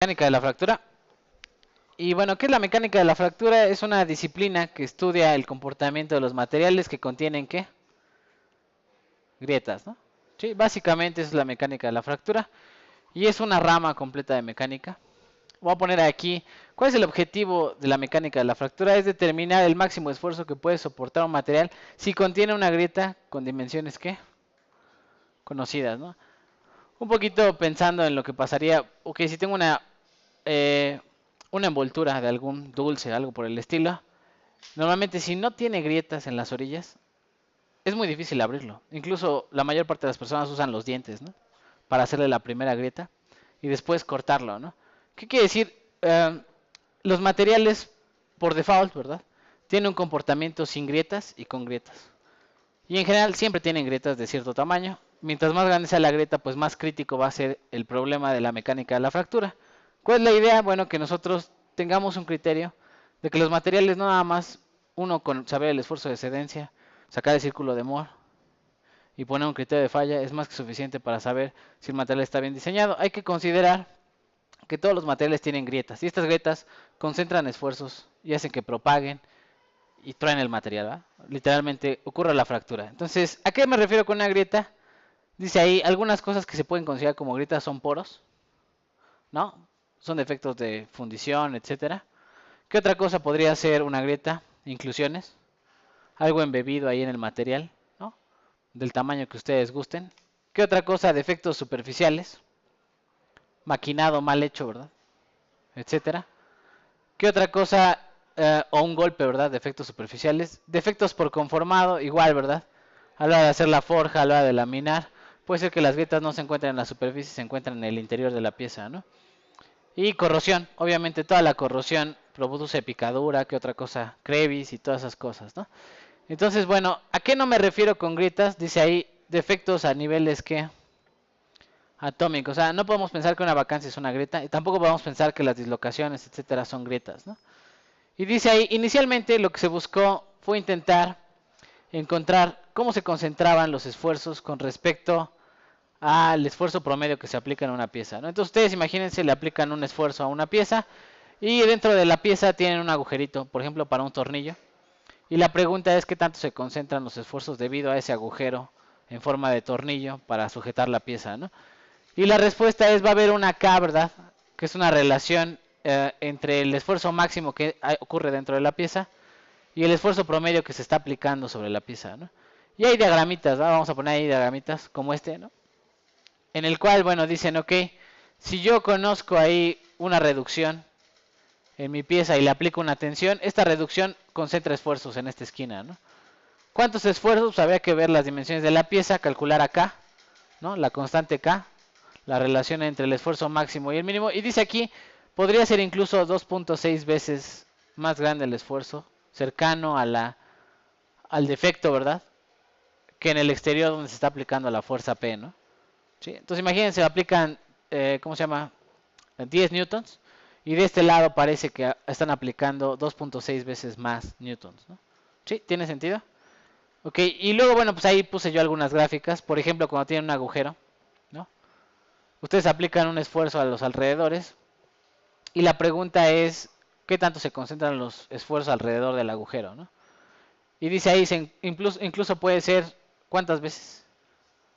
mecánica de la fractura. Y bueno, ¿qué es la mecánica de la fractura? Es una disciplina que estudia el comportamiento de los materiales que contienen ¿qué? Grietas, ¿no? Sí, básicamente es la mecánica de la fractura y es una rama completa de mecánica. Voy a poner aquí, ¿cuál es el objetivo de la mecánica de la fractura? Es determinar el máximo esfuerzo que puede soportar un material si contiene una grieta con dimensiones ¿qué? Conocidas, ¿no? Un poquito pensando en lo que pasaría, ok, si tengo eh, una envoltura de algún dulce, algo por el estilo, normalmente si no tiene grietas en las orillas, es muy difícil abrirlo. Incluso la mayor parte de las personas usan los dientes, ¿no? Para hacerle la primera grieta y después cortarlo, ¿no? ¿Qué quiere decir? Los materiales, por default, ¿verdad? Tienen un comportamiento sin grietas y con grietas. Y en general siempre tienen grietas de cierto tamaño. Mientras más grande sea la grieta, pues más crítico va a ser el problema de la mecánica de la fractura. ¿Cuál es la idea? Bueno, que nosotros tengamos un criterio de que los materiales no nada más, uno con saber el esfuerzo de excedencia, sacar el círculo de Moore y poner un criterio de falla es más que suficiente para saber si el material está bien diseñado. Hay que considerar que todos los materiales tienen grietas y estas grietas concentran esfuerzos y hacen que propaguen y traen el material, ¿verdad? Literalmente ocurre la fractura. Entonces, ¿a qué me refiero con una grieta? Dice ahí, algunas cosas que se pueden considerar como grietas son poros, ¿no? Son defectos de fundición, etcétera. ¿Qué otra cosa podría ser una grieta? Inclusiones, algo embebido ahí en el material, ¿no? Del tamaño que ustedes gusten. ¿Qué otra cosa? Defectos superficiales, maquinado mal hecho, ¿verdad? Etcétera. ¿Qué otra cosa? O un golpe, ¿verdad? Defectos superficiales. Defectos por conformado, igual, ¿verdad? A la hora de hacer la forja, a la hora de laminar, puede ser que las grietas no se encuentren en la superficie, se encuentran en el interior de la pieza, ¿no? Y corrosión, obviamente toda la corrosión produce picadura, ¿qué otra cosa? Crevice y todas esas cosas, ¿no? Entonces, bueno, ¿a qué no me refiero con grietas? Dice ahí, defectos a niveles que atómicos. O sea, no podemos pensar que una vacancia es una grieta y tampoco podemos pensar que las dislocaciones, etcétera, son grietas, ¿no? Y dice ahí, inicialmente lo que se buscó fue intentar encontrar cómo se concentraban los esfuerzos con respecto al esfuerzo promedio que se aplica en una pieza, ¿no? Entonces ustedes imagínense, le aplican un esfuerzo a una pieza y dentro de la pieza tienen un agujerito, por ejemplo, para un tornillo. Y la pregunta es qué tanto se concentran los esfuerzos debido a ese agujero en forma de tornillo para sujetar la pieza, ¿no? Y la respuesta es va a haber una K, ¿verdad? Que es una relación entre el esfuerzo máximo que ocurre dentro de la pieza y el esfuerzo promedio que se está aplicando sobre la pieza, ¿no? Y hay diagramitas, ¿no? Vamos a poner ahí diagramitas como este, ¿no? En el cual, bueno, dicen, ok, si yo conozco ahí una reducción en mi pieza y le aplico una tensión, esta reducción concentra esfuerzos en esta esquina, ¿no? ¿Cuántos esfuerzos? Pues habría que ver las dimensiones de la pieza, calcular acá, ¿no? La constante K, la relación entre el esfuerzo máximo y el mínimo. Y dice aquí, podría ser incluso 2.6 veces más grande el esfuerzo, cercano al defecto, ¿verdad? Que en el exterior donde se está aplicando la fuerza P, ¿no? ¿Sí? Entonces imagínense, aplican, ¿cómo se llama? 10 newtons. Y de este lado parece que están aplicando 2.6 veces más newtons, ¿no? ¿Sí? ¿Tiene sentido? Ok, y luego, bueno, pues ahí puse yo algunas gráficas. Por ejemplo, cuando tienen un agujero, ¿no? Ustedes aplican un esfuerzo a los alrededores. Y la pregunta es, ¿qué tanto se concentran los esfuerzos alrededor del agujero, ¿no? Y dice ahí, incluso puede ser, ¿cuántas veces?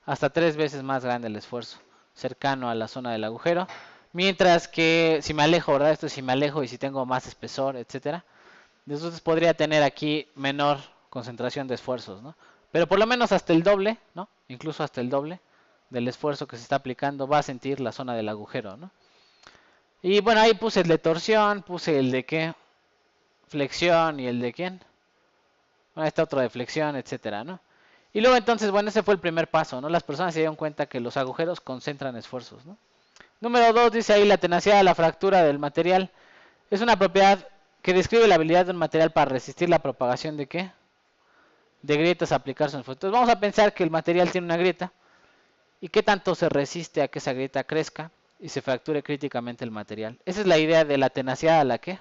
Hasta 3 veces más grande el esfuerzo cercano a la zona del agujero. Mientras que si me alejo, ¿verdad? Esto es si me alejo y si tengo más espesor, etcétera. Entonces podría tener aquí menor concentración de esfuerzos, ¿no? Pero por lo menos hasta el doble, ¿no? Incluso hasta el doble del esfuerzo que se está aplicando va a sentir la zona del agujero, ¿no? Y bueno, ahí puse el de torsión, puse el de qué, flexión y el de quién. Bueno, está otro de flexión, etcétera, ¿no? Y luego entonces, bueno, ese fue el primer paso, ¿no? Las personas se dieron cuenta que los agujeros concentran esfuerzos, ¿no? Número 2 dice ahí la tenacidad de la fractura del material. Es una propiedad que describe la habilidad de un material para resistir la propagación de qué? De grietas a aplicarse en el esfuerzo. Entonces vamos a pensar que el material tiene una grieta y qué tanto se resiste a que esa grieta crezca y se fracture críticamente el material. Esa es la idea de la tenacidad a la qué?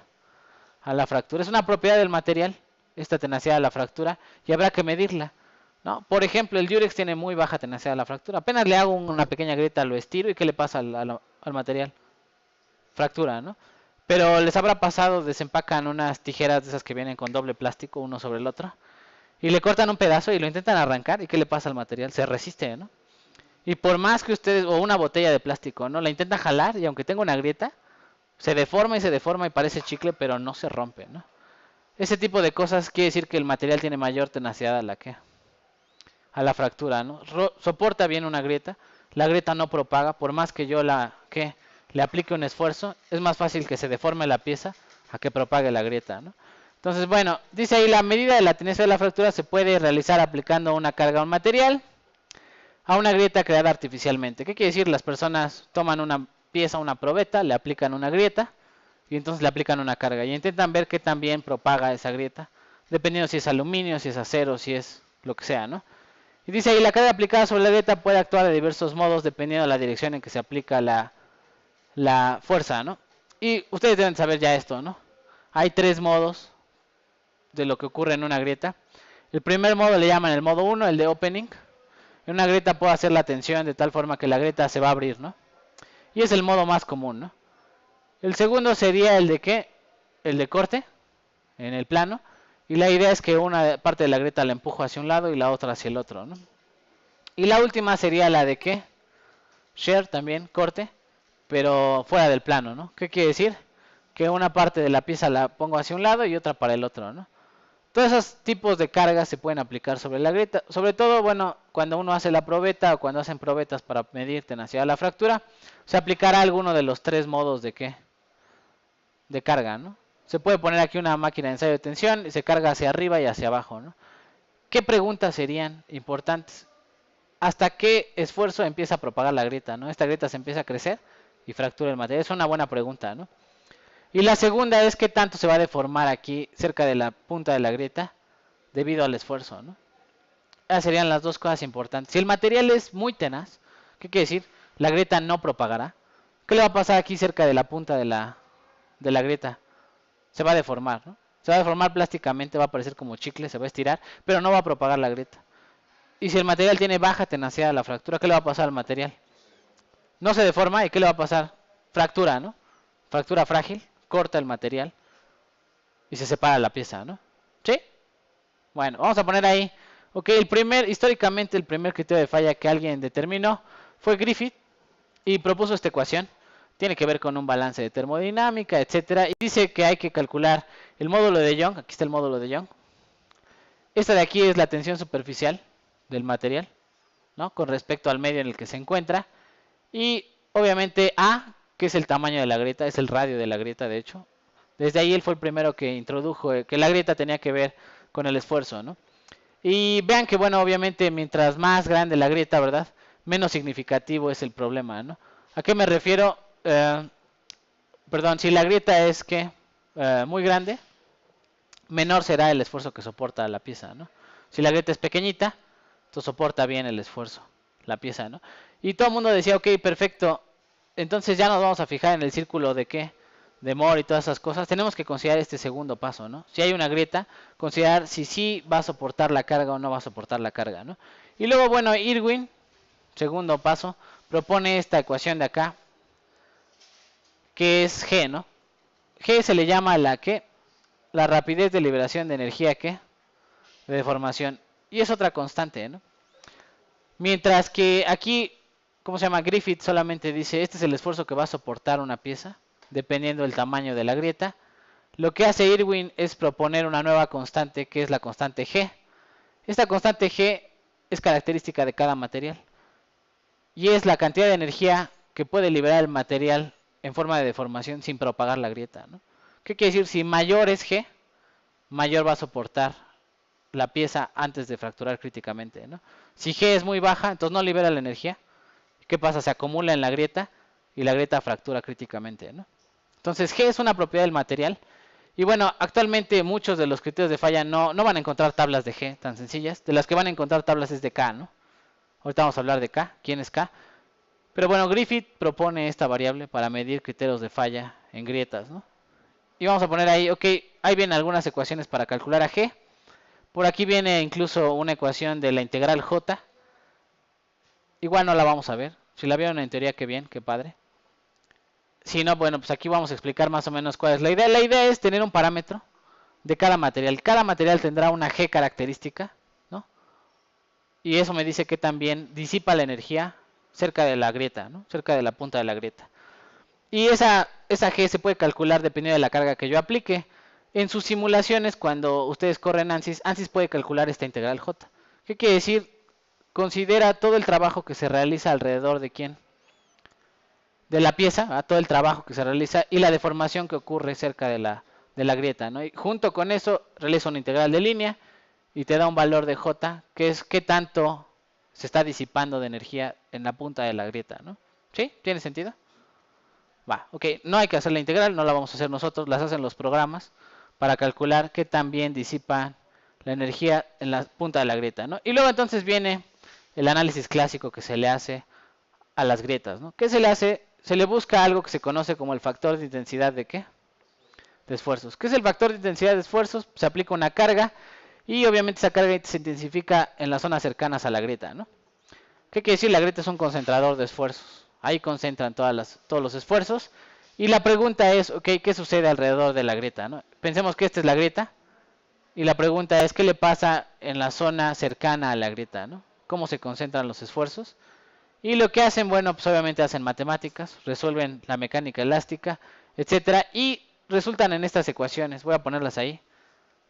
A la fractura. Es una propiedad del material, esta tenacidad a la fractura, y habrá que medirla, ¿no? Por ejemplo, el Durex tiene muy baja tenacidad a la fractura. Apenas le hago una pequeña grieta, lo estiro y ¿qué le pasa al material? fractura, ¿no? Pero les habrá pasado, desempacan unas tijeras de esas que vienen con doble plástico, uno sobre el otro, y le cortan un pedazo y lo intentan arrancar, ¿y qué le pasa al material? Se resiste, ¿no? Y por más que ustedes, o una botella de plástico, ¿no? La intentan jalar y aunque tenga una grieta, se deforma y parece chicle, pero no se rompe, ¿no? Ese tipo de cosas quiere decir que el material tiene mayor tenacidad a la fractura, ¿no? Soporta bien una grieta, la grieta no propaga, por más que yo le aplique un esfuerzo, es más fácil que se deforme la pieza a que propague la grieta, ¿no? Entonces, bueno, dice ahí la medida de la tenacidad de la fractura se puede realizar aplicando una carga a un material a una grieta creada artificialmente. ¿Qué quiere decir? Las personas toman una pieza, una probeta, le aplican una grieta y entonces le aplican una carga y intentan ver qué tan bien propaga esa grieta, dependiendo si es aluminio, si es acero, si es lo que sea, ¿no? Y dice ahí, la carga aplicada sobre la grieta puede actuar de diversos modos dependiendo de la dirección en que se aplica la fuerza, ¿no? Y ustedes deben saber ya esto, ¿no? Hay tres modos de lo que ocurre en una grieta. El primer modo le llaman el modo 1, el de opening. En una grieta puedo hacer la tensión de tal forma que la grieta se va a abrir, ¿no? Y es el modo más común, ¿no? El segundo sería el de ¿qué? El de corte en el plano. Y la idea es que una parte de la grieta la empujo hacia un lado y la otra hacia el otro, ¿no? Y la última sería la de ¿qué? Shear también, corte, pero fuera del plano, ¿no? ¿Qué quiere decir? Que una parte de la pieza la pongo hacia un lado y otra para el otro, ¿no? Todos esos tipos de cargas se pueden aplicar sobre la grieta, sobre todo, bueno, cuando uno hace la probeta o cuando hacen probetas para medir tenacidad de la fractura, se aplicará alguno de los tres modos de ¿qué? De carga, ¿no? Se puede poner aquí una máquina de ensayo de tensión y se carga hacia arriba y hacia abajo, ¿no? ¿Qué preguntas serían importantes? ¿Hasta qué esfuerzo empieza a propagar la grieta, ¿no? Esta grieta se empieza a crecer y fractura el material. Es una buena pregunta, ¿no? Y la segunda es qué tanto se va a deformar aquí cerca de la punta de la grieta debido al esfuerzo, ¿no? Esas serían las dos cosas importantes. Si el material es muy tenaz, ¿qué quiere decir? La grieta no propagará. ¿Qué le va a pasar aquí cerca de la punta de la grieta? Se va a deformar, ¿no? Se va a deformar plásticamente, va a parecer como chicle, se va a estirar, pero no va a propagar la grieta. Y si el material tiene baja tenacidad a la fractura, ¿qué le va a pasar al material? No se deforma, ¿y qué le va a pasar? Fractura, ¿no? Fractura frágil, corta el material y se separa la pieza, ¿no? ¿Sí? Bueno, vamos a poner ahí. Ok, históricamente el primer criterio de falla que alguien determinó fue Griffith y propuso esta ecuación. Tiene que ver con un balance de termodinámica, etcétera. Y dice que hay que calcular el módulo de Young. Aquí está el módulo de Young. Esta de aquí es la tensión superficial del material, ¿no? Con respecto al medio en el que se encuentra. Y obviamente A, que es el tamaño de la grieta, es el radio de la grieta, de hecho. Desde ahí él fue el primero que introdujo que la grieta tenía que ver con el esfuerzo, ¿no? Y vean que, bueno, obviamente mientras más grande la grieta, ¿verdad? Menos significativo es el problema, ¿no? ¿A qué me refiero? Perdón, si la grieta es que muy grande, menor será el esfuerzo que soporta la pieza, ¿no? Si la grieta es pequeñita, entonces soporta bien el esfuerzo, la pieza, ¿no? Y todo el mundo decía, ok, perfecto, entonces ya nos vamos a fijar en el círculo de qué, de Moore y todas esas cosas. Tenemos que considerar este segundo paso, ¿no? Si hay una grieta, considerar si sí va a soportar la carga o no va a soportar la carga, ¿no? Y luego, bueno, Irwin, segundo paso, propone esta ecuación de acá, que es G, ¿no? G se le llama la rapidez de liberación de energía, ¿qué? De deformación. Y es otra constante, ¿no? Mientras que aquí, ¿cómo se llama? Griffith solamente dice, este es el esfuerzo que va a soportar una pieza, dependiendo del tamaño de la grieta. Lo que hace Irwin es proponer una nueva constante, que es la constante G. Esta constante G es característica de cada material. Y es la cantidad de energía que puede liberar el material en forma de deformación sin propagar la grieta, ¿no? ¿Qué quiere decir? Si mayor es G, mayor va a soportar la pieza antes de fracturar críticamente, ¿no? Si G es muy baja, entonces no libera la energía. ¿Qué pasa? Se acumula en la grieta y la grieta fractura críticamente, ¿no? Entonces G es una propiedad del material. Y bueno, actualmente muchos de los criterios de falla no van a encontrar tablas de G tan sencillas. De las que van a encontrar tablas es de K, ¿no? Ahorita vamos a hablar de K. ¿Quién es K? Pero bueno, Griffith propone esta variable para medir criterios de falla en grietas, ¿no? Y vamos a poner ahí, ok, ahí vienen algunas ecuaciones para calcular a G. Por aquí viene incluso una ecuación de la integral J. Igual no la vamos a ver. Si la vieron en teoría, qué bien, qué padre. Si no, bueno, pues aquí vamos a explicar más o menos cuál es la idea. La idea es tener un parámetro de cada material. Cada material tendrá una G característica, ¿no? Y eso me dice que también disipa la energía cerca de la grieta, ¿no? Cerca de la punta de la grieta. Y esa G se puede calcular dependiendo de la carga que yo aplique. En sus simulaciones, cuando ustedes corren ANSYS, ANSYS puede calcular esta integral J. ¿Qué quiere decir? Considera todo el trabajo que se realiza alrededor de quién, de la pieza, a todo el trabajo que se realiza y la deformación que ocurre cerca de la grieta, ¿no? Y junto con eso realiza una integral de línea y te da un valor de J, que es qué tanto se está disipando de energía en la punta de la grieta, ¿no? ¿Sí? ¿Tiene sentido? Va, ok, no hay que hacer la integral, no la vamos a hacer nosotros, las hacen los programas para calcular qué tan bien disipa la energía en la punta de la grieta, ¿no? Y luego entonces viene el análisis clásico que se le hace a las grietas, ¿no? ¿Qué se le hace? Se le busca algo que se conoce como el factor de intensidad de ¿qué? De esfuerzos. ¿Qué es el factor de intensidad de esfuerzos? Se aplica una carga y obviamente esa carga se intensifica en las zonas cercanas a la grieta, ¿no? ¿Qué quiere decir? La grieta es un concentrador de esfuerzos. Ahí concentran todos los esfuerzos. Y la pregunta es, ok, ¿qué sucede alrededor de la grieta, ¿no? Pensemos que esta es la grieta. Y la pregunta es, ¿qué le pasa en la zona cercana a la grieta, ¿no? ¿Cómo se concentran los esfuerzos? Y lo que hacen, bueno, pues obviamente hacen matemáticas, resuelven la mecánica elástica, etcétera, y resultan en estas ecuaciones. Voy a ponerlas ahí.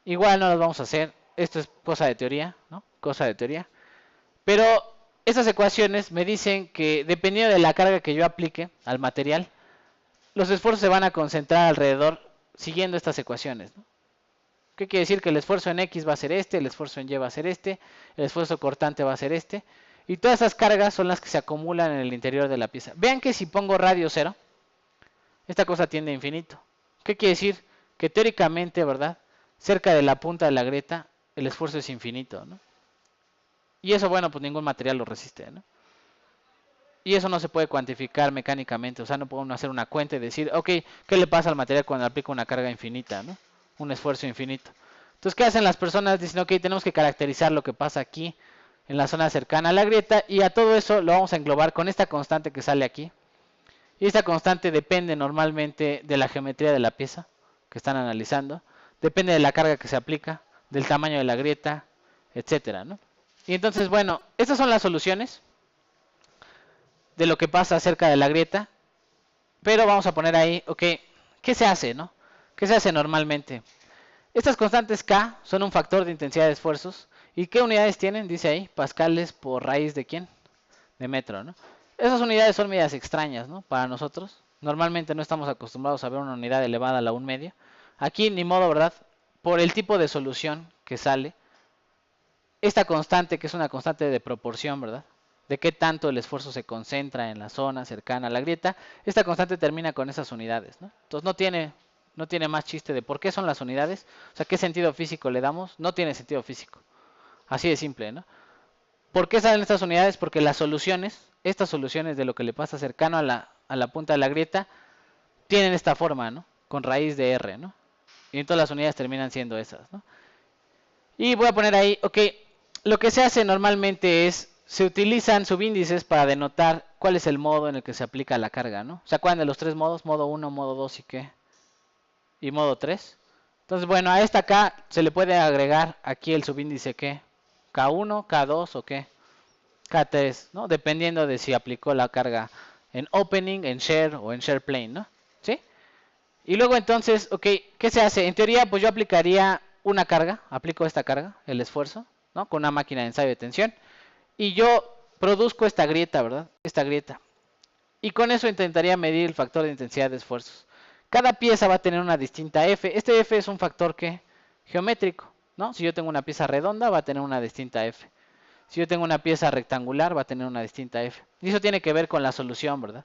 Igual no las vamos a hacer. Esto es cosa de teoría, ¿no? Cosa de teoría. Pero esas ecuaciones me dicen que dependiendo de la carga que yo aplique al material, los esfuerzos se van a concentrar alrededor siguiendo estas ecuaciones, ¿no? ¿Qué quiere decir? Que el esfuerzo en X va a ser este, el esfuerzo en Y va a ser este, el esfuerzo cortante va a ser este. Y todas esas cargas son las que se acumulan en el interior de la pieza. Vean que si pongo radio 0, esta cosa tiende a infinito. ¿Qué quiere decir? Que teóricamente, ¿verdad? Cerca de la punta de la grieta, el esfuerzo es infinito, ¿no? Y eso, bueno, pues ningún material lo resiste, ¿no? Y eso no se puede cuantificar mecánicamente. O sea, no puedo uno hacer una cuenta y decir, ok, ¿qué le pasa al material cuando aplica una carga infinita, ¿no? Un esfuerzo infinito. Entonces, ¿qué hacen las personas? Dicen, ok, tenemos que caracterizar lo que pasa aquí en la zona cercana a la grieta y a todo eso lo vamos a englobar con esta constante que sale aquí. Y esta constante depende normalmente de la geometría de la pieza que están analizando, depende de la carga que se aplica, del tamaño de la grieta, etcétera, ¿no? Y entonces, bueno, estas son las soluciones de lo que pasa cerca de la grieta, pero vamos a poner ahí, ok, ¿qué se hace, no? ¿Qué se hace normalmente? Estas constantes K son un factor de intensidad de esfuerzos. ¿Y qué unidades tienen? Dice ahí, pascales por raíz de ¿quién? De metro, ¿no? Esas unidades son medidas extrañas, ¿no? Para nosotros. Normalmente no estamos acostumbrados a ver una unidad elevada a la 1 media. Aquí ni modo, ¿verdad? Por el tipo de solución que sale. Esta constante, que es una constante de proporción, ¿verdad? De qué tanto el esfuerzo se concentra en la zona cercana a la grieta. Esta constante termina con esas unidades, ¿no? Entonces no tiene más chiste de por qué son las unidades. O sea, ¿qué sentido físico le damos? No tiene sentido físico. Así de simple, ¿no? ¿Por qué salen estas unidades? Porque las soluciones, estas soluciones de lo que le pasa cercano a la punta de la grieta, tienen esta forma, ¿no? Con raíz de R, ¿no? Y entonces las unidades terminan siendo esas, ¿no? Y voy a poner ahí, ok, lo que se hace normalmente es, se utilizan subíndices para denotar cuál es el modo en el que se aplica la carga, ¿no? ¿Se acuerdan de los tres modos? Modo 1, modo 2 y qué? Y modo 3. Entonces, bueno, a esta K se le puede agregar aquí el subíndice ¿qué? K1, K2 o qué? K3, ¿no? Dependiendo de si aplicó la carga en opening, en share o en share plane, ¿no? ¿Sí? Y luego entonces, ok, ¿qué se hace? En teoría, pues yo aplicaría una carga, aplico esta carga, el esfuerzo, ¿no? Con una máquina de ensayo de tensión. Y yo produzco esta grieta, ¿verdad? Esta grieta. Y con eso intentaría medir el factor de intensidad de esfuerzos. Cada pieza va a tener una distinta F. Este F es un factor que geométrico, ¿no? Si yo tengo una pieza redonda, va a tener una distinta F. Si yo tengo una pieza rectangular, va a tener una distinta F. Y eso tiene que ver con la solución, ¿verdad?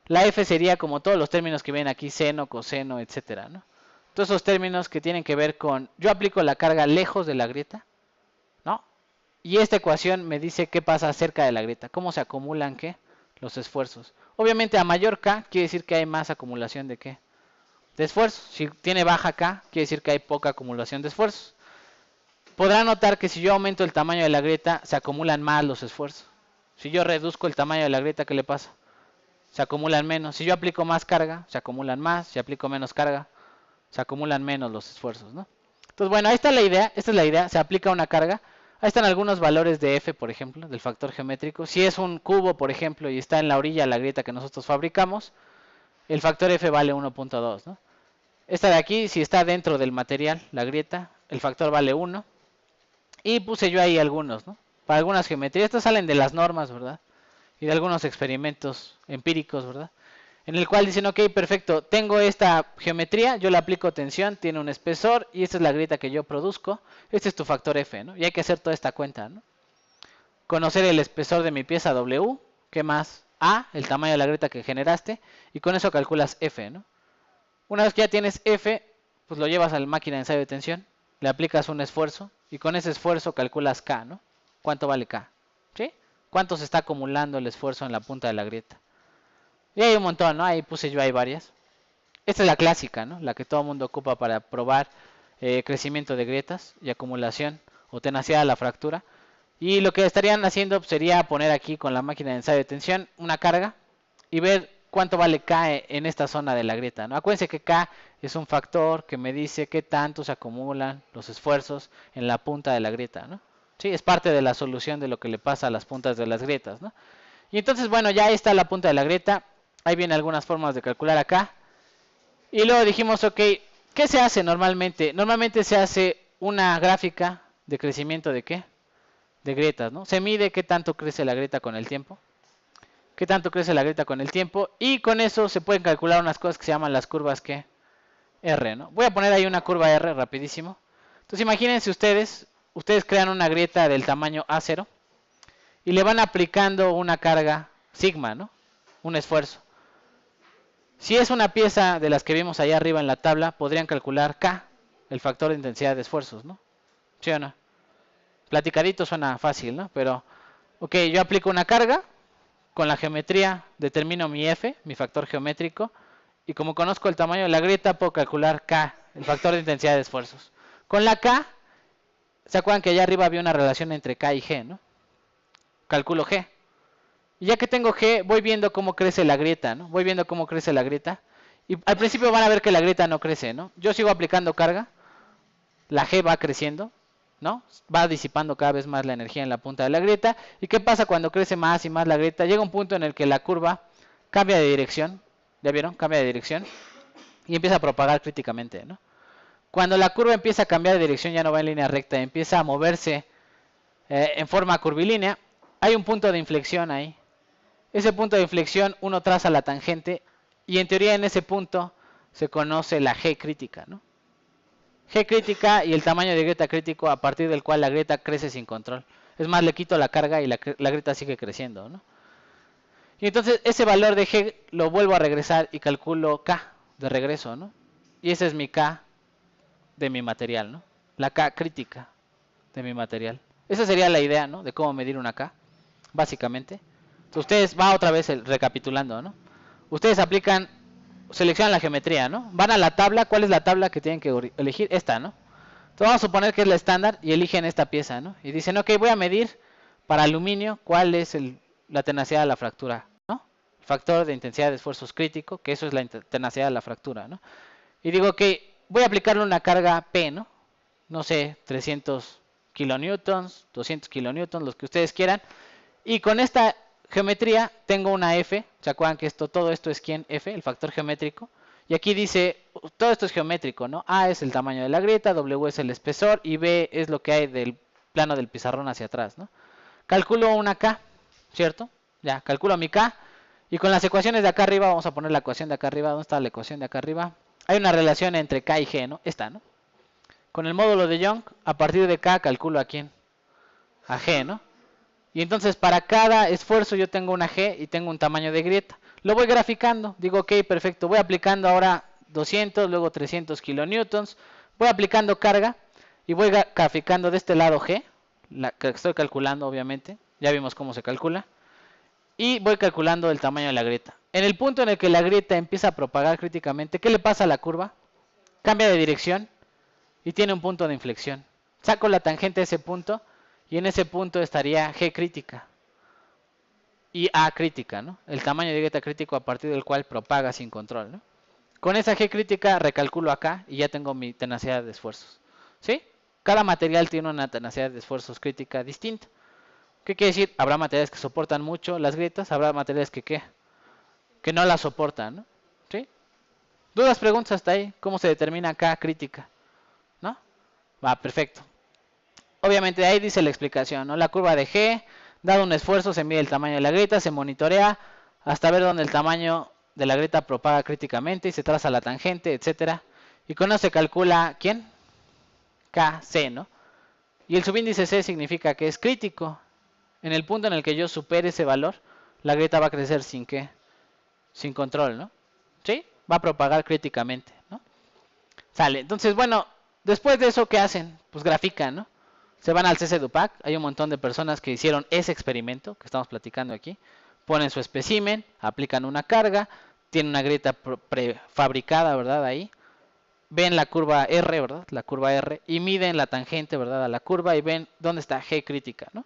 La F sería como todos los términos que ven aquí, seno, coseno, etcétera, ¿no? Todos esos términos que tienen que ver con, yo aplico la carga lejos de la grieta, ¿no? Y esta ecuación me dice qué pasa cerca de la grieta, cómo se acumulan, ¿qué? Los esfuerzos. Obviamente a mayor K quiere decir que hay más acumulación de ¿qué? De esfuerzos. Si tiene baja K, quiere decir que hay poca acumulación de esfuerzos. Podrán notar que si yo aumento el tamaño de la grieta, se acumulan más los esfuerzos. Si yo reduzco el tamaño de la grieta, ¿qué le pasa? se acumulan menos. Si yo aplico más carga, se acumulan más. Si aplico menos carga, se acumulan menos los esfuerzos, ¿no? Entonces, bueno, ahí está la idea. Esta es la idea. Se aplica una carga. Ahí están algunos valores de F, por ejemplo, del factor geométrico. Si es un cubo, por ejemplo, y está en la orilla de la grieta que nosotros fabricamos, el factor F vale 1.2, ¿no? Esta de aquí, si está dentro del material, la grieta, el factor vale 1. Y puse yo ahí algunos, ¿no? Para algunas geometrías. Estos salen de las normas, ¿verdad? Y de algunos experimentos empíricos, ¿verdad? En el cual dicen, ok, perfecto, tengo esta geometría, yo le aplico tensión, tiene un espesor y esta es la grieta que yo produzco. Este es tu factor F, ¿no? Y hay que hacer toda esta cuenta, ¿no? Conocer el espesor de mi pieza W, ¿qué más? A, el tamaño de la grieta que generaste, y con eso calculas F, ¿no? Una vez que ya tienes F, pues lo llevas a la máquina de ensayo de tensión, le aplicas un esfuerzo, y con ese esfuerzo calculas K, ¿no? ¿Cuánto vale K? ¿Sí? ¿Cuánto se está acumulando el esfuerzo en la punta de la grieta? Y hay un montón, ¿no? Ahí puse yo, hay varias. Esta es la clásica, ¿no? La que todo el mundo ocupa para probar crecimiento de grietas y acumulación o tenacidad de la fractura. Y lo que estarían haciendo sería poner aquí con la máquina de ensayo de tensión una carga y ver cuánto vale K en esta zona de la grieta, ¿no? Acuérdense que K es un factor que me dice qué tanto se acumulan los esfuerzos en la punta de la grieta, ¿no? Sí, es parte de la solución de lo que le pasa a las puntas de las grietas, ¿no? Y entonces, bueno, ya está la punta de la grieta. Ahí vienen algunas formas de calcular acá. Y luego dijimos, ok, ¿qué se hace normalmente? Normalmente se hace una gráfica de crecimiento de ¿qué? De grietas, ¿no? Se mide qué tanto crece la grieta con el tiempo. Qué tanto crece la grieta con el tiempo. Y con eso se pueden calcular unas cosas que se llaman las curvas ¿qué? R, ¿no? Voy a poner ahí una curva R rapidísimo. Entonces imagínense ustedes crean una grieta del tamaño A0 y le van aplicando una carga sigma, ¿no? Un esfuerzo. Si es una pieza de las que vimos allá arriba en la tabla, podrían calcular K, el factor de intensidad de esfuerzos, ¿no? ¿Sí o no? Platicadito suena fácil, ¿no? Pero, ok, yo aplico una carga, con la geometría determino mi F, mi factor geométrico, y como conozco el tamaño de la grieta, puedo calcular K, el factor de intensidad de esfuerzos. Con la K, ¿se acuerdan que allá arriba había una relación entre K y G, ¿no? Calculo G. Y ya que tengo G, voy viendo cómo crece la grieta, ¿no? Voy viendo cómo crece la grieta. Y al principio van a ver que la grieta no crece, ¿no? Yo sigo aplicando carga. La G va creciendo, ¿no? Va disipando cada vez más la energía en la punta de la grieta. ¿Y qué pasa cuando crece más y más la grieta? Llega un punto en el que la curva cambia de dirección. ¿Ya vieron? Cambia de dirección. Y empieza a propagar críticamente, ¿no? Cuando la curva empieza a cambiar de dirección, ya no va en línea recta, empieza a moverse en forma curvilínea. Hay un punto de inflexión ahí. Ese punto de inflexión uno traza la tangente y en teoría en ese punto se conoce la G crítica, ¿no? G crítica y el tamaño de grieta crítico a partir del cual la grieta crece sin control. Es más, le quito la carga y la grieta sigue creciendo, ¿no? Y entonces ese valor de G lo vuelvo a regresar y calculo K de regreso, ¿no? Y ese es mi K de mi material, ¿no? La K crítica de mi material. Esa sería la idea, ¿no? De cómo medir una K, básicamente. Ustedes, va otra vez recapitulando, ¿no? Ustedes aplican, seleccionan la geometría, ¿no? Van a la tabla, ¿cuál es la tabla que tienen que elegir? Esta, ¿no? Entonces vamos a suponer que es la estándar y eligen esta pieza, ¿no? Y dicen, ok, voy a medir para aluminio cuál es la tenacidad de la fractura, ¿no? El factor de intensidad de esfuerzos crítico, que eso es la tenacidad de la fractura, ¿no? Y digo, ok, voy a aplicarle una carga P, ¿no? No sé, 300 kilonewtons, 200 kilonewtons, los que ustedes quieran. Y con esta geometría tengo una F, ¿se acuerdan que todo esto es quién? F, el factor geométrico. Y aquí dice, todo esto es geométrico, ¿no? A es el tamaño de la grieta, W es el espesor y B es lo que hay del plano del pizarrón hacia atrás, ¿no? Calculo una K, ¿cierto? Ya, calculo mi K. Y con las ecuaciones de acá arriba, vamos a poner la ecuación de acá arriba. ¿Dónde está la ecuación de acá arriba? Hay una relación entre K y G, ¿no? Esta, ¿no? Con el módulo de Young, a partir de K calculo a quién? A G, ¿no? Y entonces para cada esfuerzo yo tengo una G y tengo un tamaño de grieta. Lo voy graficando. Digo, ok, perfecto. Voy aplicando ahora 200, luego 300 kilonewtons. Voy aplicando carga y voy graficando de este lado G, la que estoy calculando obviamente. Ya vimos cómo se calcula. Y voy calculando el tamaño de la grieta. En el punto en el que la grieta empieza a propagar críticamente, ¿qué le pasa a la curva? Cambia de dirección y tiene un punto de inflexión. Saco la tangente a ese punto y en ese punto estaría G crítica. y A crítica, ¿no? El tamaño de grieta crítico a partir del cual propaga sin control, ¿no? Con esa G crítica recalculo acá y ya tengo mi tenacidad de esfuerzos, ¿sí? Cada material tiene una tenacidad de esfuerzos crítica distinta. ¿Qué quiere decir? Habrá materiales que soportan mucho las grietas, habrá materiales que ¿qué? Que no las soportan, ¿no? ¿Sí? ¿Dudas, preguntas hasta ahí? ¿Cómo se determina K crítica? ¿No? Va, perfecto. Obviamente ahí dice la explicación, ¿no? La curva de G, dado un esfuerzo, se mide el tamaño de la grieta, se monitorea hasta ver dónde el tamaño de la grieta propaga críticamente y se traza la tangente, etcétera. Y con eso se calcula, ¿quién? KC, ¿no? Y el subíndice C significa que es crítico. En el punto en el que yo supere ese valor, la grieta va a crecer sin qué, sin control, ¿no? ¿Sí? Va a propagar críticamente, ¿no? Sale. Entonces, bueno, después de eso, ¿qué hacen? Pues grafican, ¿no? Se van al CCDUPAC, hay un montón de personas que hicieron ese experimento que estamos platicando aquí, ponen su espécimen, aplican una carga, tienen una grieta prefabricada, ¿verdad? Ahí, ven la curva R, ¿verdad? La curva R, y miden la tangente, ¿verdad? A la curva y ven dónde está G crítica, ¿no?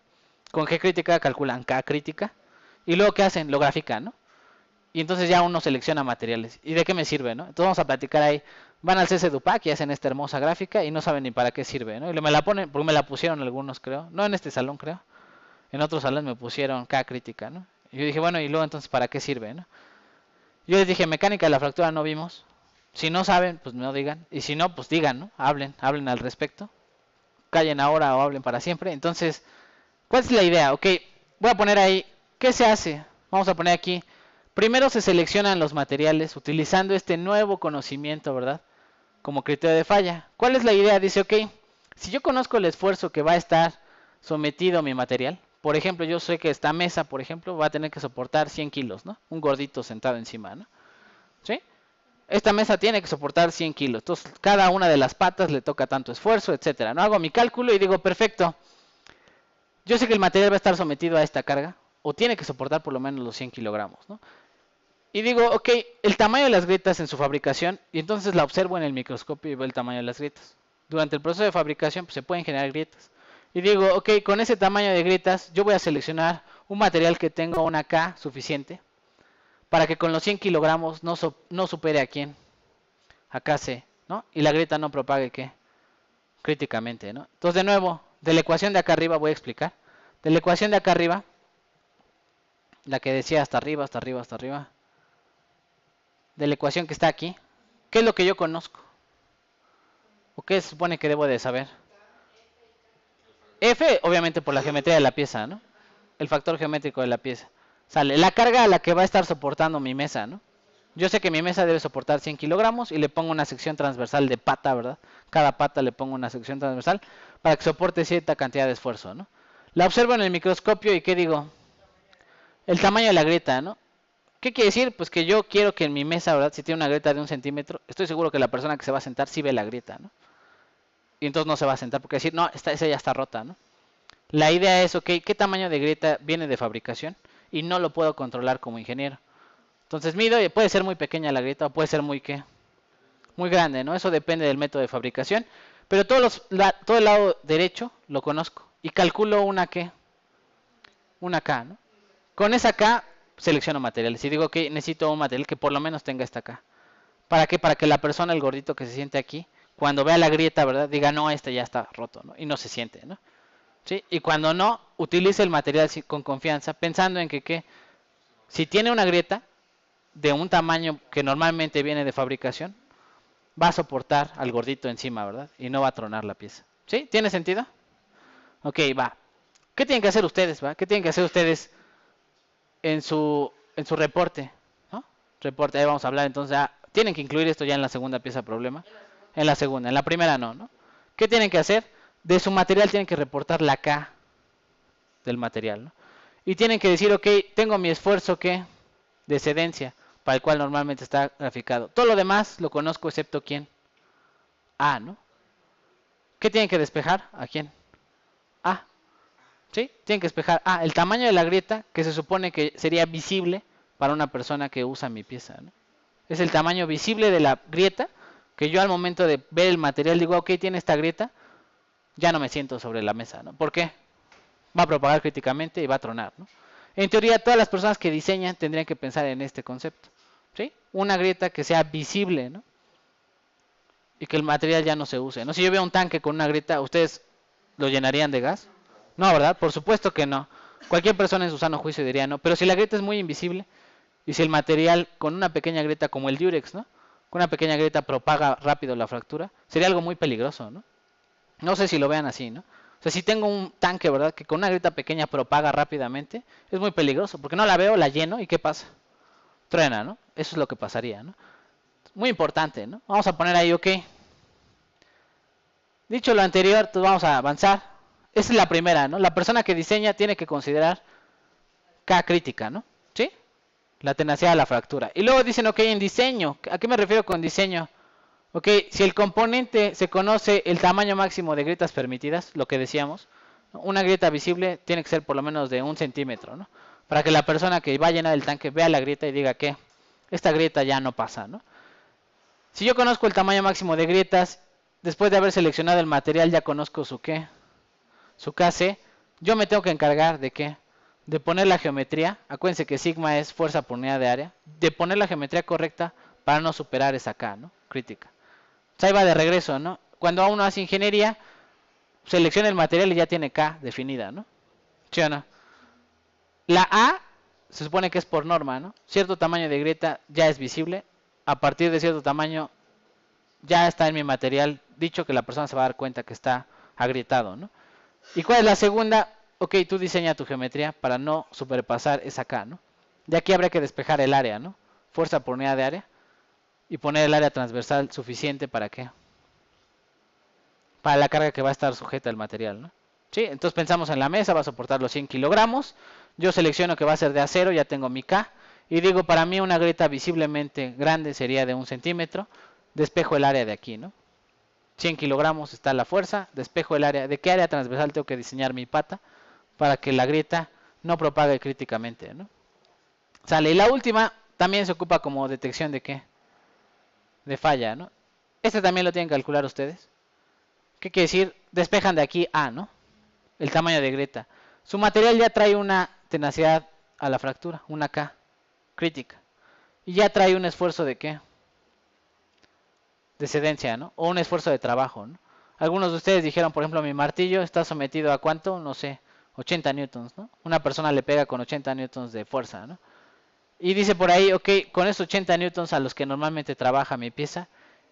Con G crítica calculan K crítica, y luego ¿qué hacen? Lo grafican, ¿no? Y entonces ya uno selecciona materiales. ¿Y de qué me sirve, no? Entonces vamos a platicar ahí. Van al CCDUPAC y hacen esta hermosa gráfica y no saben ni para qué sirve, ¿no? Y me la ponen, porque me la pusieron algunos, creo. No en este salón, creo. En otro salón me pusieron K crítica, ¿no? Y yo dije, bueno, y luego entonces ¿para qué sirve, no? Yo les dije, mecánica de la fractura no vimos. Si no saben, pues no digan. Y si no, pues digan, ¿no? Hablen al respecto. Callen ahora o hablen para siempre. Entonces, ¿cuál es la idea? Ok, voy a poner ahí, ¿qué se hace? Vamos a poner aquí. Primero se seleccionan los materiales utilizando este nuevo conocimiento, ¿verdad? Como criterio de falla. ¿Cuál es la idea? Dice, ok, si yo conozco el esfuerzo que va a estar sometido a mi material, por ejemplo, yo sé que esta mesa, por ejemplo, va a tener que soportar 100 kilos, ¿no? Un gordito sentado encima, ¿no? ¿Sí? Esta mesa tiene que soportar 100 kilos. Entonces, cada una de las patas le toca tanto esfuerzo, etcétera. ¿No? Hago mi cálculo y digo, perfecto. Yo sé que el material va a estar sometido a esta carga, o tiene que soportar por lo menos los 100 kilogramos, ¿no? Y digo, ok, el tamaño de las grietas en su fabricación, y entonces la observo en el microscopio y veo el tamaño de las grietas. Durante el proceso de fabricación pues, se pueden generar grietas. Y digo, ok, con ese tamaño de grietas yo voy a seleccionar un material que tenga una K suficiente para que con los 100 kilogramos no supere a quién, a KC, ¿no? Y la grieta no propague ¿qué? Críticamente, ¿no? Entonces de nuevo, de la ecuación de acá arriba voy a explicar. De la ecuación de acá arriba, la que decía hasta arriba, hasta arriba, hasta arriba, de la ecuación que está aquí, ¿qué es lo que yo conozco? ¿O qué se supone que debo de saber? F, obviamente por la geometría de la pieza, ¿no? El factor geométrico de la pieza. Sale la carga a la que va a estar soportando mi mesa, ¿no? Yo sé que mi mesa debe soportar 100 kilogramos y le pongo una sección transversal de pata, ¿verdad? Cada pata le pongo una sección transversal para que soporte cierta cantidad de esfuerzo, ¿no? La observo en el microscopio y ¿qué digo? El tamaño de la grieta, ¿no? ¿Qué quiere decir? Pues que yo quiero que en mi mesa, ¿verdad? Si tiene una grieta de 1 centímetro, estoy seguro que la persona que se va a sentar sí ve la grieta, ¿no? Y entonces no se va a sentar porque decir, no, esa ya está rota, ¿no? La idea es, ok, ¿qué tamaño de grieta viene de fabricación? Y no lo puedo controlar como ingeniero. Entonces mido y puede ser muy pequeña la grieta o puede ser muy, ¿qué? Muy grande, ¿no? Eso depende del método de fabricación. Pero todo el lado derecho lo conozco. Y calculo una, ¿qué? Una K, ¿no? Con esa K selecciono materiales y digo que necesito un material que por lo menos tenga esta K. ¿Para qué? Para que la persona, el gordito que se siente aquí, cuando vea la grieta, ¿verdad? Diga, no, este ya está roto, ¿no? Y no se siente, ¿no? ¿Sí? Y cuando no, utilice el material con confianza, pensando en que, ¿qué? Si tiene una grieta de un tamaño que normalmente viene de fabricación, va a soportar al gordito encima, ¿verdad? Y no va a tronar la pieza. ¿Sí? ¿Tiene sentido? Ok, va. ¿Qué tienen que hacer ustedes, va? ¿Qué tienen que hacer ustedes en su reporte? ¿No? Reporte, ahí vamos a hablar entonces. Tienen que incluir esto ya en la segunda pieza problema. En la segunda, en la primera no, ¿no? ¿Qué tienen que hacer? De su material tienen que reportar la K del material, ¿no? Y tienen que decir, ok, tengo mi esfuerzo ¿qué? De excedencia, para el cual normalmente está graficado. Todo lo demás lo conozco excepto quién. A, ¿no? ¿Qué tienen que despejar? ¿A quién? A. ¿Sí? Tienen que despejar A. El tamaño de la grieta que se supone que sería visible para una persona que usa mi pieza, ¿no? Es el tamaño visible de la grieta que yo al momento de ver el material digo, ok, tiene esta grieta, ya no me siento sobre la mesa, ¿no? ¿Por qué? Va a propagar críticamente y va a tronar, ¿no? En teoría, todas las personas que diseñan tendrían que pensar en este concepto, ¿sí? Una grieta que sea visible, ¿no? Y que el material ya no se use, ¿no? Si yo veo un tanque con una grieta, ¿ustedes lo llenarían de gas? No, ¿verdad? Por supuesto que no. Cualquier persona en su sano juicio diría no. Pero si la grieta es muy invisible, y si el material con una pequeña grieta como el Durex, ¿no? Con una pequeña grieta propaga rápido la fractura, sería algo muy peligroso, ¿no? No sé si lo vean así, ¿no? O sea, si tengo un tanque, ¿verdad? Que con una grieta pequeña propaga rápidamente, es muy peligroso, porque no la veo, la lleno, ¿y qué pasa? Truena, ¿no? Eso es lo que pasaría, ¿no? Muy importante, ¿no? Vamos a poner ahí, ok. Dicho lo anterior, entonces vamos a avanzar. Esa es la primera, ¿no? La persona que diseña tiene que considerar K crítica, ¿no? ¿Sí? La tenacidad de la fractura. Y luego dicen, ok, en diseño. ¿A qué me refiero con diseño? Ok, si el componente se conoce el tamaño máximo de grietas permitidas, lo que decíamos, ¿no? Una grieta visible tiene que ser por lo menos de 1 centímetro, ¿no? Para que la persona que va a llenar el tanque vea la grieta y diga que esta grieta ya no pasa, ¿no? Si yo conozco el tamaño máximo de grietas, después de haber seleccionado el material ya conozco su qué, su KC, yo me tengo que encargar de qué, de poner la geometría. Acuérdense que sigma es fuerza por unidad de área, de poner la geometría correcta para no superar esa K, ¿no? Crítica. O sea, ahí va de regreso, ¿no? Cuando uno hace ingeniería, selecciona el material y ya tiene K definida, ¿no? ¿Sí o no? La A se supone que es por norma, ¿no? Cierto tamaño de grieta ya es visible. A partir de cierto tamaño ya está en mi material dicho que la persona se va a dar cuenta que está agrietado, ¿no? ¿Y cuál es la segunda? Ok, tú diseña tu geometría para no superpasar esa K, ¿no? De aquí habría que despejar el área, ¿no? Fuerza por unidad de área y poner el área transversal suficiente para qué, para la carga que va a estar sujeta al material, ¿no? ¿Sí? Entonces pensamos en la mesa, va a soportar los 100 kilogramos. Yo selecciono que va a ser de acero, ya tengo mi K. Y digo, para mí una grieta visiblemente grande sería de 1 centímetro. Despejo el área de aquí, ¿no? 100 kilogramos está la fuerza. Despejo el área. ¿De qué área transversal tengo que diseñar mi pata? Para que la grieta no propague críticamente, ¿no? Sale. Y la última también se ocupa como detección de qué? De falla, ¿no? Este también lo tienen que calcular ustedes. ¿Qué quiere decir? Despejan de aquí A, ¿no? El tamaño de grieta. Su material ya trae una tenacidad a la fractura, una K crítica. Y ya trae un esfuerzo de qué? De cedencia, ¿no? O un esfuerzo de trabajo, ¿no? Algunos de ustedes dijeron, por ejemplo, mi martillo está sometido a ¿cuánto? No sé, 80 newtons, ¿no? Una persona le pega con 80 newtons de fuerza, ¿no? Y dice por ahí, ok, con esos 80 newtons a los que normalmente trabaja mi pieza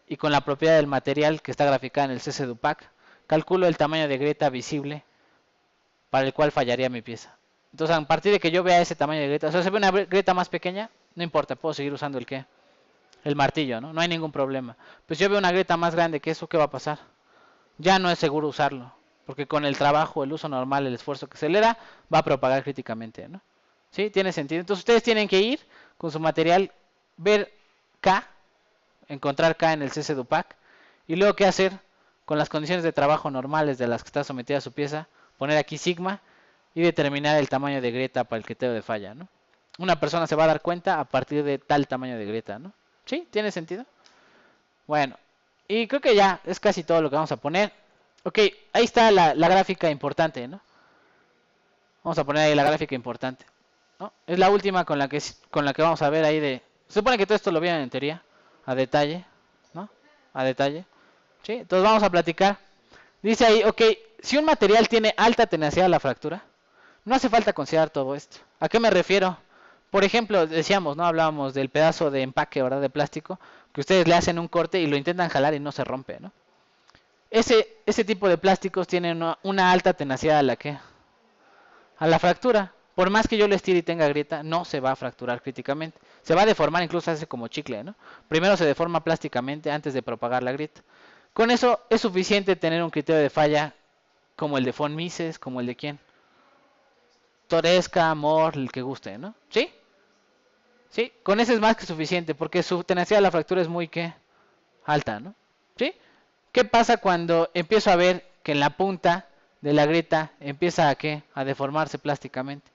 y con la propiedad del material que está graficada en el CC-DUPAC, calculo el tamaño de grieta visible para el cual fallaría mi pieza. Entonces, a partir de que yo vea ese tamaño de grieta, o sea, se ve una grieta más pequeña, no importa, puedo seguir usando el qué, el martillo, ¿no? No hay ningún problema. Pues si yo veo una grieta más grande que eso, ¿qué va a pasar? Ya no es seguro usarlo, porque con el trabajo, el uso normal, el esfuerzo que se le da, va a propagar críticamente, ¿no? ¿Sí? Tiene sentido. Entonces, ustedes tienen que ir con su material, ver K, encontrar K en el CC-DUPAC, y luego qué hacer con las condiciones de trabajo normales de las que está sometida su pieza, poner aquí sigma y determinar el tamaño de grieta para el criterio de falla, ¿no? Una persona se va a dar cuenta a partir de tal tamaño de grieta, ¿no? ¿Sí? ¿Tiene sentido? Bueno, y creo que ya es casi todo lo que vamos a poner. Ok, ahí está la gráfica importante, ¿no? Vamos a poner ahí la gráfica importante, ¿no? Es la última con la que vamos a ver ahí de... Se supone que todo esto lo vieron en teoría, a detalle, ¿no? A detalle. ¿Sí? Entonces vamos a platicar. Dice ahí, ok, si un material tiene alta tenacidad a la fractura, no hace falta considerar todo esto. ¿A qué me refiero? Por ejemplo, decíamos, ¿no? Hablábamos del pedazo de empaque, ¿verdad? De plástico, que ustedes le hacen un corte y lo intentan jalar y no se rompe, ¿no? Ese tipo de plásticos tienen una alta tenacidad a la que a la fractura. Por más que yo le estire y tenga grieta, no se va a fracturar críticamente. Se va a deformar, incluso hace como chicle, ¿no? Primero se deforma plásticamente antes de propagar la grieta. Con eso es suficiente tener un criterio de falla como el de von Mises, como el de quién. Toresca, Moore, el que guste, ¿no? ¿Sí? ¿Sí? Con ese es más que suficiente porque su tenacidad de la fractura es muy ¿qué? Alta, ¿no? ¿Sí? ¿Qué pasa cuando empiezo a ver que en la punta de la grieta empieza a ¿qué? A deformarse plásticamente?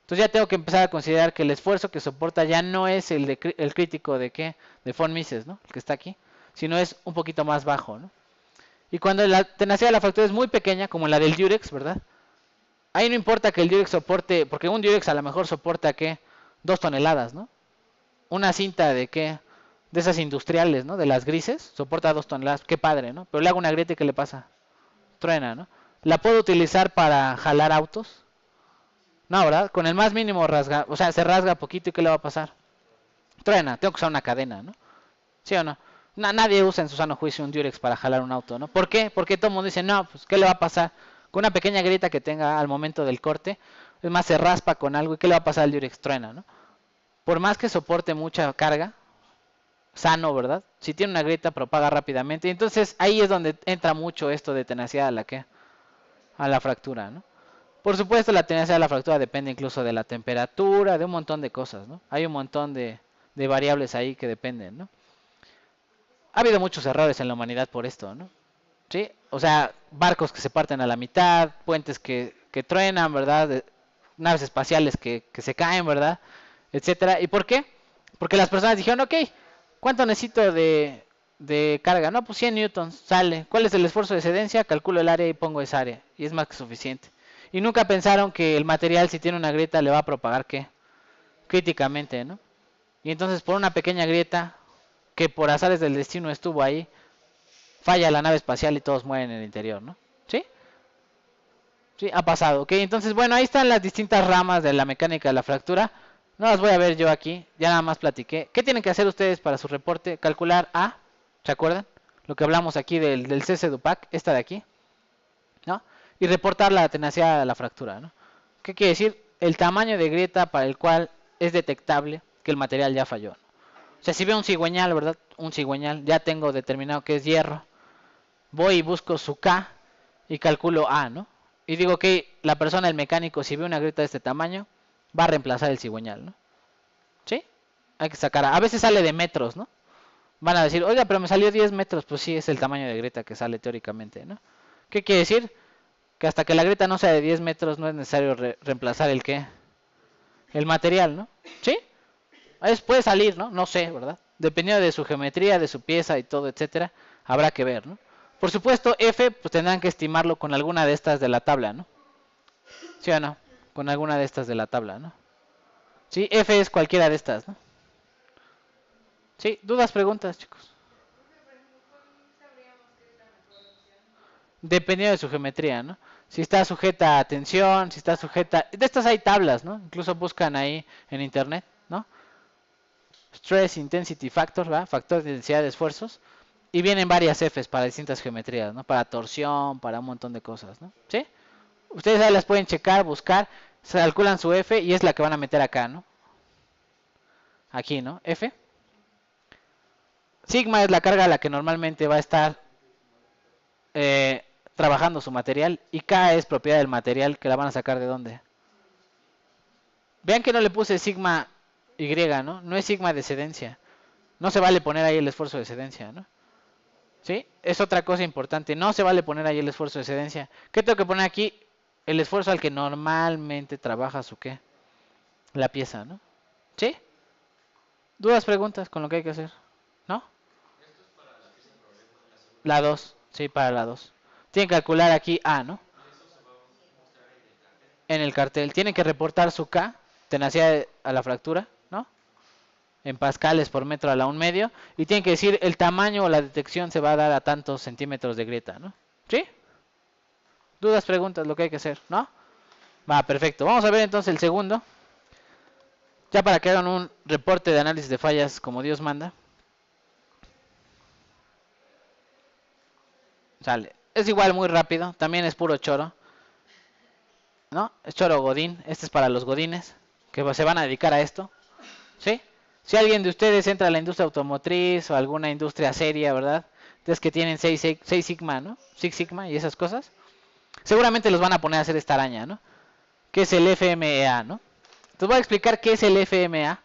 Entonces ya tengo que empezar a considerar que el esfuerzo que soporta ya no es el crítico de ¿qué? De von Mises, ¿no? El que está aquí, sino es un poquito más bajo, ¿no? Y cuando la tenacidad de la fractura es muy pequeña, como la del Durex, ¿verdad? Ahí no importa que el Durex soporte, porque un Durex a lo mejor soporta, ¿qué? 2 toneladas, ¿no? Una cinta de, ¿qué? De esas industriales, ¿no? De las grises, soporta 2 toneladas, qué padre, ¿no? Pero le hago una grieta y ¿qué le pasa? Truena, ¿no? ¿La puedo utilizar para jalar autos? No, ¿verdad? Con el más mínimo rasga, o sea, se rasga poquito y ¿qué le va a pasar? Truena, tengo que usar una cadena, ¿no? ¿Sí o no? Nadie usa en su sano juicio un Durex para jalar un auto, ¿no? ¿Por qué? Porque todo el mundo dice, no, pues ¿qué le va a pasar? Con una pequeña grieta que tenga al momento del corte, es más, se raspa con algo y ¿qué le va a pasar al Durex? Truena, ¿no? Por más que soporte mucha carga, sano, ¿verdad? Si tiene una grieta propaga rápidamente. Y entonces ahí es donde entra mucho esto de tenacidad a la fractura, ¿no? Por supuesto, la tenacidad de la fractura depende incluso de la temperatura, de un montón de cosas, ¿no? Hay un montón de variables ahí que dependen, ¿no? Ha habido muchos errores en la humanidad por esto, ¿no? ¿Sí? O sea, barcos que se parten a la mitad, puentes que truenan, ¿verdad? Naves espaciales que se caen, ¿verdad? Etcétera. ¿Y por qué? Porque las personas dijeron, ok, ¿cuánto necesito de carga? No, pues 100 newtons, sale. ¿Cuál es el esfuerzo de excedencia? Calculo el área y pongo esa área. Y es más que suficiente. Y nunca pensaron que el material, si tiene una grieta, le va a propagar, ¿qué? Críticamente, ¿no? Y entonces por una pequeña grieta, que por azares del destino estuvo ahí, falla la nave espacial y todos mueren en el interior, ¿no? ¿Sí? Sí, ha pasado, ¿ok? Entonces, bueno, ahí están las distintas ramas de la mecánica de la fractura. No las voy a ver yo aquí, ya nada más platiqué. ¿Qué tienen que hacer ustedes para su reporte? Calcular A, ¿se acuerdan? Lo que hablamos aquí del CC-DUPAC, esta de aquí, ¿no? Y reportar la tenacidad de la fractura, ¿no? ¿Qué quiere decir? El tamaño de grieta para el cual es detectable que el material ya falló, ¿no? O sea, si veo un cigüeñal, ¿verdad? Un cigüeñal, ya tengo determinado que es hierro. Voy y busco su K y calculo A, ¿no? Y digo que la persona, el mecánico, si ve una grieta de este tamaño, va a reemplazar el cigüeñal, ¿no? ¿Sí? Hay que sacar. A veces sale de metros, ¿no? Van a decir, oiga, pero me salió 10 metros. Pues sí, es el tamaño de grieta que sale teóricamente, ¿no? ¿Qué quiere decir? Que hasta que la grieta no sea de 10 metros no es necesario reemplazar el qué. El material, ¿no? ¿Sí? Puede salir, ¿no? No sé, ¿verdad? Dependiendo de su geometría, de su pieza y todo, etcétera, habrá que ver, ¿no? Por supuesto, F, pues tendrán que estimarlo con alguna de estas de la tabla, ¿no? ¿Sí o no? Con alguna de estas de la tabla, ¿no? Sí, F es cualquiera de estas, ¿no? Sí, dudas, preguntas, chicos. Dependiendo de su geometría, ¿no? Si está sujeta a tensión, si está sujeta... De estas hay tablas, ¿no? Incluso buscan ahí en internet, ¿no? Stress Intensity Factor, ¿va? Factor de densidad de esfuerzos. Y vienen varias Fs para distintas geometrías, ¿no? Para torsión, para un montón de cosas, ¿no? ¿Sí? Ustedes ahí las pueden checar, buscar, se calculan su F y es la que van a meter acá, ¿no? Aquí, ¿no? F. Sigma es la carga a la que normalmente va a estar trabajando su material. Y K es propiedad del material que la van a sacar de dónde. Vean que no le puse sigma Y, ¿no? No es sigma de excedencia. No se vale poner ahí el esfuerzo de excedencia, ¿no? ¿Sí? Es otra cosa importante. No se vale poner ahí el esfuerzo de excedencia. ¿Qué tengo que poner aquí? El esfuerzo al que normalmente trabaja su qué. La pieza, ¿no? ¿Sí? ¿Dudas, preguntas con lo que hay que hacer? ¿No? La 2. Sí, para la 2. Tienen que calcular aquí A, ¿no? En el cartel. Tienen que reportar su K, tenacidad a la fractura, ¿no? En pascales por metro a la 1/2. Y tienen que decir el tamaño o la detección se va a dar a tantos centímetros de grieta, ¿no? ¿Sí? Dudas, preguntas, lo que hay que hacer, ¿no? Va, perfecto. Vamos a ver entonces el segundo. Ya para que hagan un reporte de análisis de fallas como Dios manda. Sale. Es igual muy rápido. También es puro choro. ¿No? Es choro godín. Este es para los godines que se van a dedicar a esto. ¿Sí? Si alguien de ustedes entra a la industria automotriz o alguna industria seria, ¿verdad? Entonces que tienen 6 sigma, ¿no? Six Sigma y esas cosas. Seguramente los van a poner a hacer esta araña, ¿no? Que es el FMEA, ¿no? Entonces voy a explicar qué es el FMEA.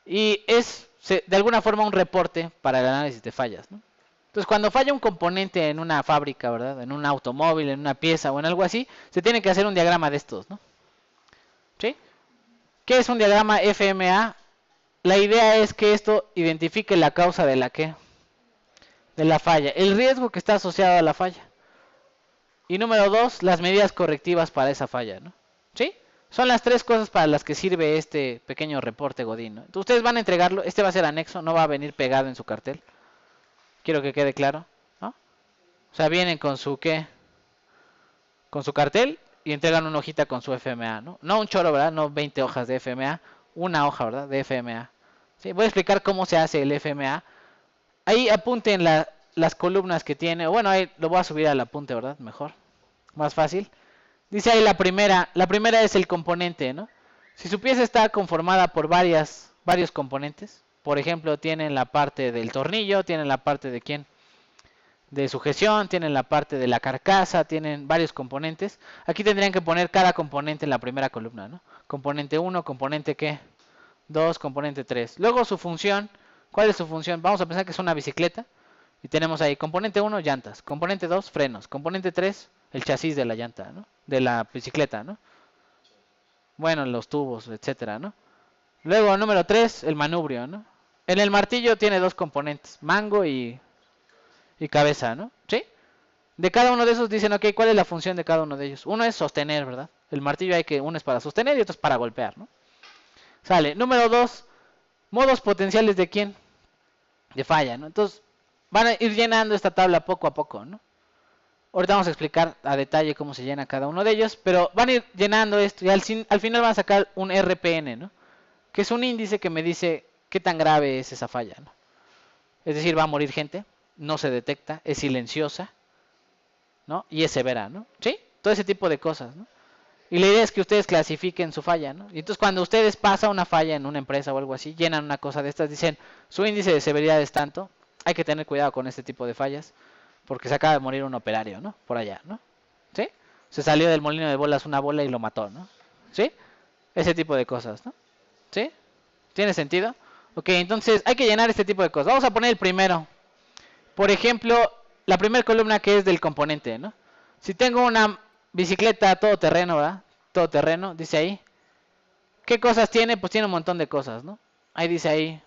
Y es de alguna forma un reporte para el análisis de fallas, ¿no? Entonces cuando falla un componente en una fábrica, ¿verdad? En un automóvil, en una pieza o en algo así, se tiene que hacer un diagrama de estos, ¿no? ¿Sí? ¿Qué es un diagrama FMA? La idea es que esto identifique la causa de la falla, el riesgo que está asociado a la falla. Y número 2, las medidas correctivas para esa falla, ¿no? ¿Sí? Son las 3 cosas para las que sirve este pequeño reporte Godín, ¿no? Entonces, ustedes van a entregarlo, este va a ser anexo, no va a venir pegado en su cartel. Quiero que quede claro, ¿no? O sea, vienen con su ¿qué? Con su cartel y entregan una hojita con su FMA, ¿no? No un choro, ¿verdad? No 20 hojas de FMA, una hoja, ¿verdad? De FMA. ¿Sí? Voy a explicar cómo se hace el FMA. Ahí apunten las columnas que tiene. Bueno, ahí lo voy a subir al apunte, ¿verdad? Mejor, más fácil. Dice ahí la primera es el componente, ¿no? Si su pieza está conformada por varios componentes, por ejemplo, tienen la parte del tornillo, tienen la parte de ¿quién? De sujeción, tienen la parte de la carcasa, tienen varios componentes. Aquí tendrían que poner cada componente en la primera columna, ¿no? Componente 1, componente ¿qué? 2, componente 3. Luego su función, ¿cuál es su función? Vamos a pensar que es una bicicleta y tenemos ahí componente 1, llantas, componente 2, frenos, componente 3, el chasis de la llanta, ¿no? De la bicicleta, ¿no? Bueno, los tubos, etcétera, ¿no? Luego, número 3, el manubrio, ¿no? En el martillo tiene dos componentes, mango y cabeza, ¿no? ¿Sí? De cada uno de esos dicen, ok, ¿cuál es la función de cada uno de ellos? Uno es sostener, ¿verdad? El martillo uno es para sostener y otro es para golpear, ¿no? Sale. Número 2, modos potenciales de quién? De falla, ¿no? Entonces, van a ir llenando esta tabla poco a poco, ¿no? Ahorita vamos a explicar a detalle cómo se llena cada uno de ellos, pero van a ir llenando esto y al final van a sacar un RPN, ¿no? Que es un índice que me dice qué tan grave es esa falla, ¿no? Es decir, va a morir gente, no se detecta, es silenciosa, ¿no? Y es severa, ¿no? ¿Sí? Todo ese tipo de cosas, ¿no? Y la idea es que ustedes clasifiquen su falla, ¿no? Y entonces cuando ustedes pasan una falla en una empresa o algo así, llenan una cosa de estas, dicen, su índice de severidad es tanto, hay que tener cuidado con este tipo de fallas, porque se acaba de morir un operario, ¿no? Por allá, ¿no? ¿Sí? Se salió del molino de bolas una bola y lo mató, ¿no? ¿Sí? Ese tipo de cosas, ¿no? ¿Sí? ¿Tiene sentido? Ok, entonces hay que llenar este tipo de cosas. Vamos a poner el primero. Por ejemplo, la primera columna que es del componente, ¿no? Si tengo una bicicleta todoterreno, ¿verdad? Todoterreno, dice ahí. ¿Qué cosas tiene? Pues tiene un montón de cosas, ¿no? Ahí dice ahí.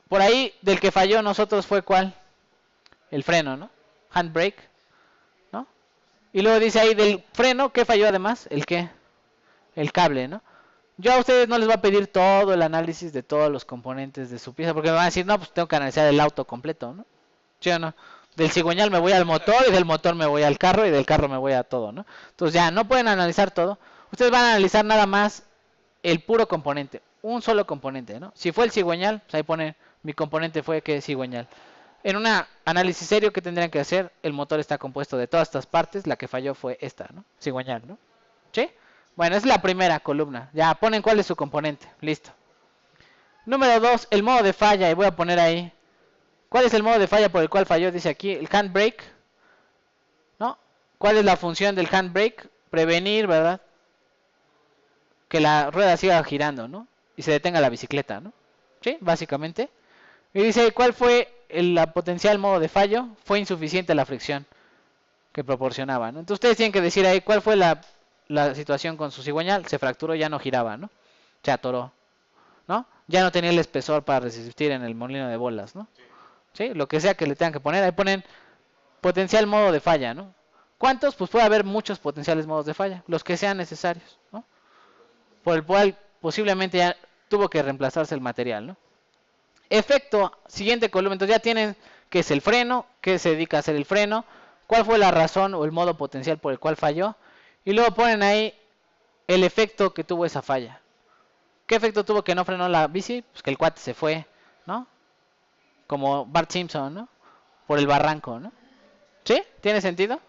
Por ahí, del que falló nosotros fue ¿cuál? El freno, ¿no? Handbrake, ¿no? Y luego dice ahí del freno, ¿qué falló además? ¿El qué? El cable, ¿no? Yo a ustedes no les voy a pedir todo el análisis de todos los componentes de su pieza, porque me van a decir, no, pues tengo que analizar el auto completo, ¿no? ¿Sí o no? Del cigüeñal me voy al motor, y del motor me voy al carro, y del carro me voy a todo, ¿no? Entonces ya, no pueden analizar todo. Ustedes van a analizar nada más el puro componente, un solo componente, ¿no? Si fue el cigüeñal, pues ahí pone, mi componente fue que cigüeñal. En un análisis serio que tendrían que hacer, el motor está compuesto de todas estas partes, la que falló fue esta, ¿no? Cigüeñal, ¿no? ¿Sí? Bueno, es la primera columna. Ya ponen cuál es su componente. Listo. Número 2, el modo de falla. Y voy a poner ahí. ¿Cuál es el modo de falla por el cual falló? Dice aquí, el handbrake. ¿No? ¿Cuál es la función del handbrake? Prevenir, ¿verdad? Que la rueda siga girando, ¿no? Y se detenga la bicicleta, ¿no? ¿Sí? Básicamente. Y dice, ¿cuál fue el potencial modo de fallo? Fue insuficiente la fricción que proporcionaba, ¿no? Entonces ustedes tienen que decir ahí cuál fue la situación con su cigüeñal. Se fracturó, ya no giraba, ¿no? Se atoró, ¿no? Ya no tenía el espesor para resistir en el molino de bolas, ¿no? ¿Sí? Lo que sea que le tengan que poner, ahí ponen potencial modo de falla, ¿no? ¿Cuántos? Pues puede haber muchos potenciales modos de falla, los que sean necesarios, ¿no? Por el cual posiblemente ya tuvo que reemplazarse el material, ¿no? Efecto, siguiente columna, entonces ya tienen qué es el freno, qué se dedica a hacer el freno, cuál fue la razón o el modo potencial por el cual falló, y luego ponen ahí el efecto que tuvo esa falla. ¿Qué efecto tuvo que no frenó la bici? Pues que el cuate se fue, ¿no? Como Bart Simpson, ¿no? Por el barranco, ¿no? ¿Sí? ¿Tiene sentido?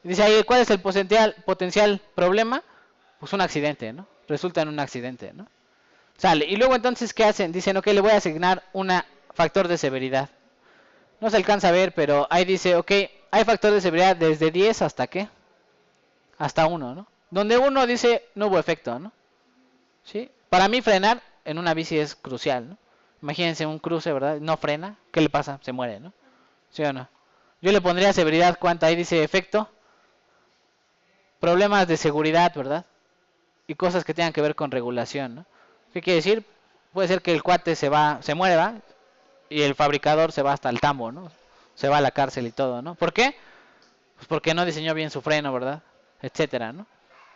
Dice ahí, ¿cuál es el potencial problema? Pues un accidente, ¿no? Resulta en un accidente, ¿no? Sale. Y luego entonces, ¿qué hacen? Dicen, ok, le voy a asignar un factor de severidad. No se alcanza a ver, pero ahí dice, ok, hay factor de severidad desde 10 hasta ¿qué? Hasta 1, ¿no? Donde 1 dice, no hubo efecto, ¿no? ¿Sí? Para mí frenar en una bici es crucial, ¿no? Imagínense un cruce, ¿verdad? No frena, ¿qué le pasa? Se muere, ¿no? ¿Sí o no? Yo le pondría severidad, ¿cuánto? Ahí dice efecto. Problemas de seguridad, ¿verdad? Y cosas que tengan que ver con regulación, ¿no? ¿Qué quiere decir? Puede ser que el cuate se muere, y el fabricador se va hasta el tambo, ¿no? Se va a la cárcel y todo, ¿no? ¿Por qué? Pues porque no diseñó bien su freno, ¿verdad? Etcétera, ¿no?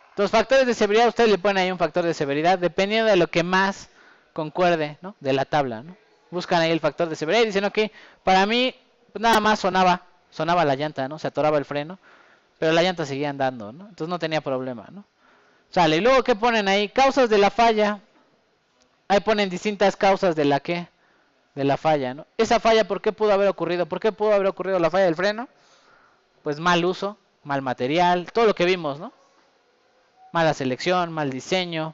Entonces, factores de severidad, ustedes le ponen ahí un factor de severidad dependiendo de lo que más concuerde, ¿no? De la tabla, ¿no? Buscan ahí el factor de severidad y dicen, ok, para mí pues nada más sonaba la llanta, ¿no? Se atoraba el freno, pero la llanta seguía andando, ¿no? Entonces no tenía problema, ¿no? Sale, y luego, ¿qué ponen ahí? Causas de la falla. Ahí ponen distintas causas de la que, de la falla, ¿no? Esa falla, ¿por qué pudo haber ocurrido? ¿Por qué pudo haber ocurrido la falla del freno? Pues mal uso, mal material, todo lo que vimos, ¿no? Mala selección, mal diseño.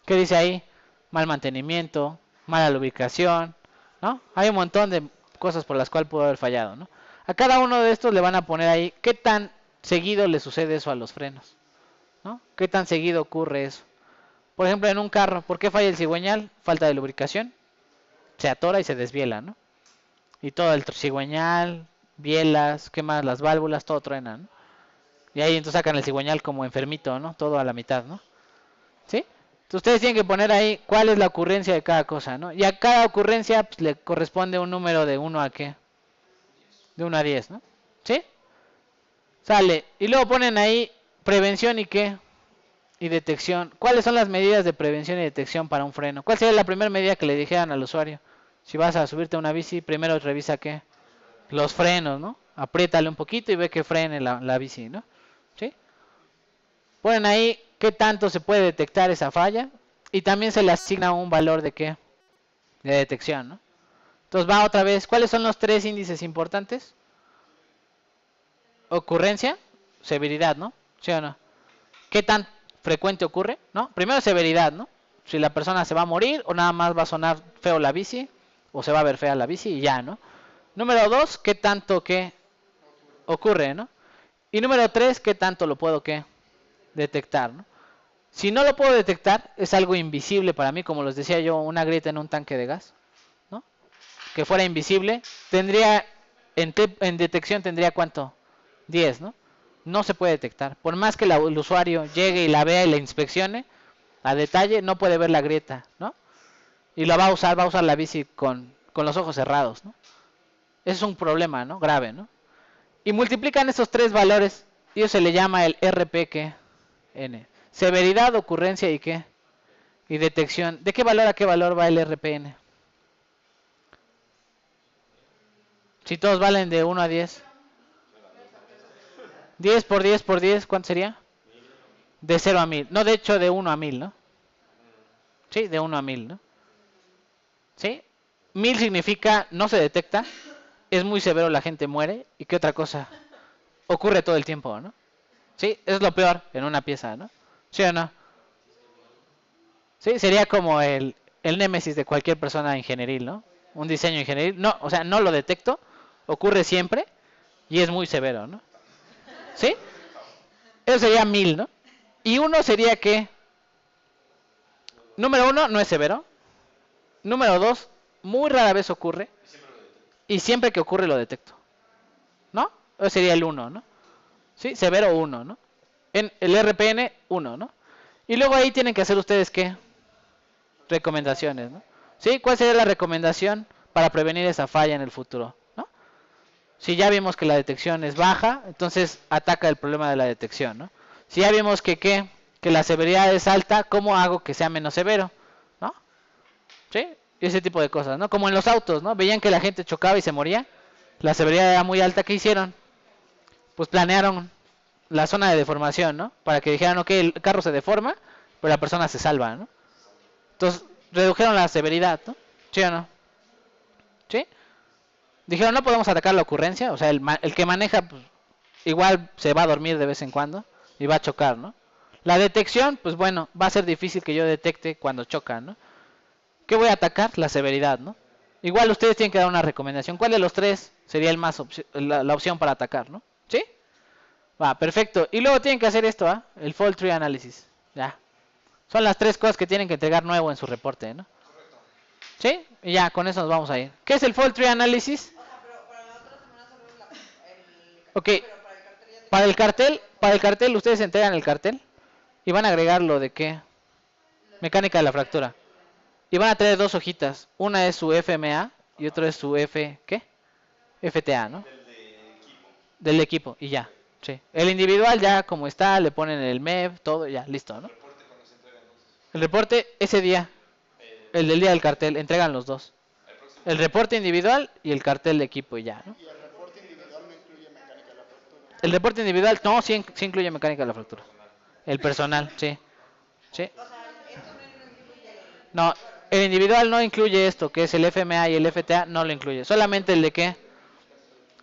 ¿Qué dice ahí? Mal mantenimiento, mala lubricación, ¿no? Hay un montón de cosas por las cuales pudo haber fallado, ¿no? A cada uno de estos le van a poner ahí qué tan seguido le sucede eso a los frenos, ¿no? ¿Qué tan seguido ocurre eso? Por ejemplo, en un carro, ¿por qué falla el cigüeñal? Falta de lubricación, se atora y se desviela, ¿no? Y todo el cigüeñal, bielas, ¿qué más? Las válvulas, todo truena, ¿no? Y ahí entonces sacan el cigüeñal como enfermito, ¿no? Todo a la mitad, ¿no? ¿Sí? Entonces ustedes tienen que poner ahí cuál es la ocurrencia de cada cosa, ¿no? Y a cada ocurrencia pues, le corresponde un número de 1 a ¿qué? De 1 a 10, ¿no? ¿Sí? Sale. Y luego ponen ahí prevención y ¿qué? Y detección. ¿Cuáles son las medidas de prevención y detección para un freno? ¿Cuál sería la primera medida que le dijeran al usuario? Si vas a subirte a una bici, primero revisa ¿qué? Los frenos, ¿no? Apriétale un poquito y ve que frene la bici, ¿no? ¿Sí? Ponen ahí qué tanto se puede detectar esa falla y también se le asigna un valor de qué, de detección, ¿no? Entonces va otra vez, ¿cuáles son los tres índices importantes? Ocurrencia, severidad, ¿no? ¿Sí o no? ¿Qué tan frecuente ocurre? ¿No? Primero severidad, ¿no? Si la persona se va a morir o nada más va a sonar feo la bici o se va a ver fea la bici y ya, ¿no? Número 2, ¿qué tanto que ocurre, ¿no? Y número 3, ¿qué tanto lo puedo qué? Detectar, ¿no? Si no lo puedo detectar, es algo invisible para mí, como les decía yo, una grieta en un tanque de gas, ¿no? Que fuera invisible, tendría, en detección tendría ¿cuánto? 10, ¿no? No se puede detectar. Por más que el usuario llegue y la vea y la inspeccione a detalle, no puede ver la grieta, ¿no? Y la va a usar la bici con los ojos cerrados, ¿no? Ese es un problema, ¿no? Grave, ¿no? Y multiplican esos tres valores y eso se le llama el RPN. Severidad, ocurrencia y qué? Y detección. ¿De qué valor a qué valor va el RPN? Si todos valen de 1 a 10. 10 por 10 por 10, ¿cuánto sería? De 0 a 1000. No, de hecho de 1 a 1000, ¿no? Sí, de 1 a 1000, ¿no? ¿Sí? 1000 significa no se detecta, es muy severo, la gente muere. ¿Y qué otra cosa? Ocurre todo el tiempo, ¿no? Sí, es lo peor en una pieza, ¿no? ¿Sí o no? Sí, sería como el némesis de cualquier persona ingenieril, ¿no? Un diseño ingenieril. No, o sea, no lo detecto, ocurre siempre y es muy severo, ¿no? ¿Sí? Eso sería 1000, ¿no? Y uno sería que, número 1, no es severo. Número 2, muy rara vez ocurre. Y siempre que ocurre lo detecto. ¿No? Eso sería el 1, ¿no? ¿Sí? Severo 1, ¿no? En el RPN 1, ¿no? Y luego ahí tienen que hacer ustedes qué? Recomendaciones, ¿no? ¿Sí? ¿Cuál sería la recomendación para prevenir esa falla en el futuro? ¿No? Si ya vimos que la detección es baja, entonces ataca el problema de la detección, ¿no? Si ya vimos que la severidad es alta, ¿cómo hago que sea menos severo? ¿No? ¿Sí? Ese tipo de cosas, ¿no? Como en los autos, ¿no? Veían que la gente chocaba y se moría, la severidad era muy alta, ¿qué hicieron? Pues planearon la zona de deformación, ¿no? Para que dijeran, ok, el carro se deforma, pero la persona se salva, ¿no? Entonces, redujeron la severidad, ¿no? ¿Sí o no? ¿Sí? Dijeron, no podemos atacar la ocurrencia, o sea, el que maneja, pues, igual se va a dormir de vez en cuando y va a chocar, ¿no? La detección, pues bueno, va a ser difícil que yo detecte cuando chocan, ¿no? ¿Qué voy a atacar? La severidad, ¿no? Igual ustedes tienen que dar una recomendación. ¿Cuál de los tres sería la opción para atacar, ¿no? ¿Sí? Va, perfecto. Y luego tienen que hacer esto, ¿ah? El fault tree analysis. Ya. Son las tres cosas que tienen que entregar nuevo en su reporte, ¿no? ¿Sí? Y ya, con eso nos vamos a ir. ¿Qué es el fault tree analysis? Ok, para el cartel ustedes entregan el cartel y van a agregar lo de qué? Mecánica de la fractura. Y van a tener dos hojitas. Una es su FMA y otra es su ¿qué? FTA, ¿no? Del equipo y ya. Sí. El individual ya como está, le ponen el MEV, todo, ya, listo, ¿no? El reporte ese día, el del día del cartel, entregan los dos. El reporte individual y el cartel de equipo y ya, ¿no? Y el reporte individual no incluye mecánica de la fractura. El reporte individual, no, sí, sí incluye mecánica de la fractura. El personal, sí. Sí. No, el individual no incluye esto, que es el FMA y el FTA, no lo incluye. Solamente el de qué?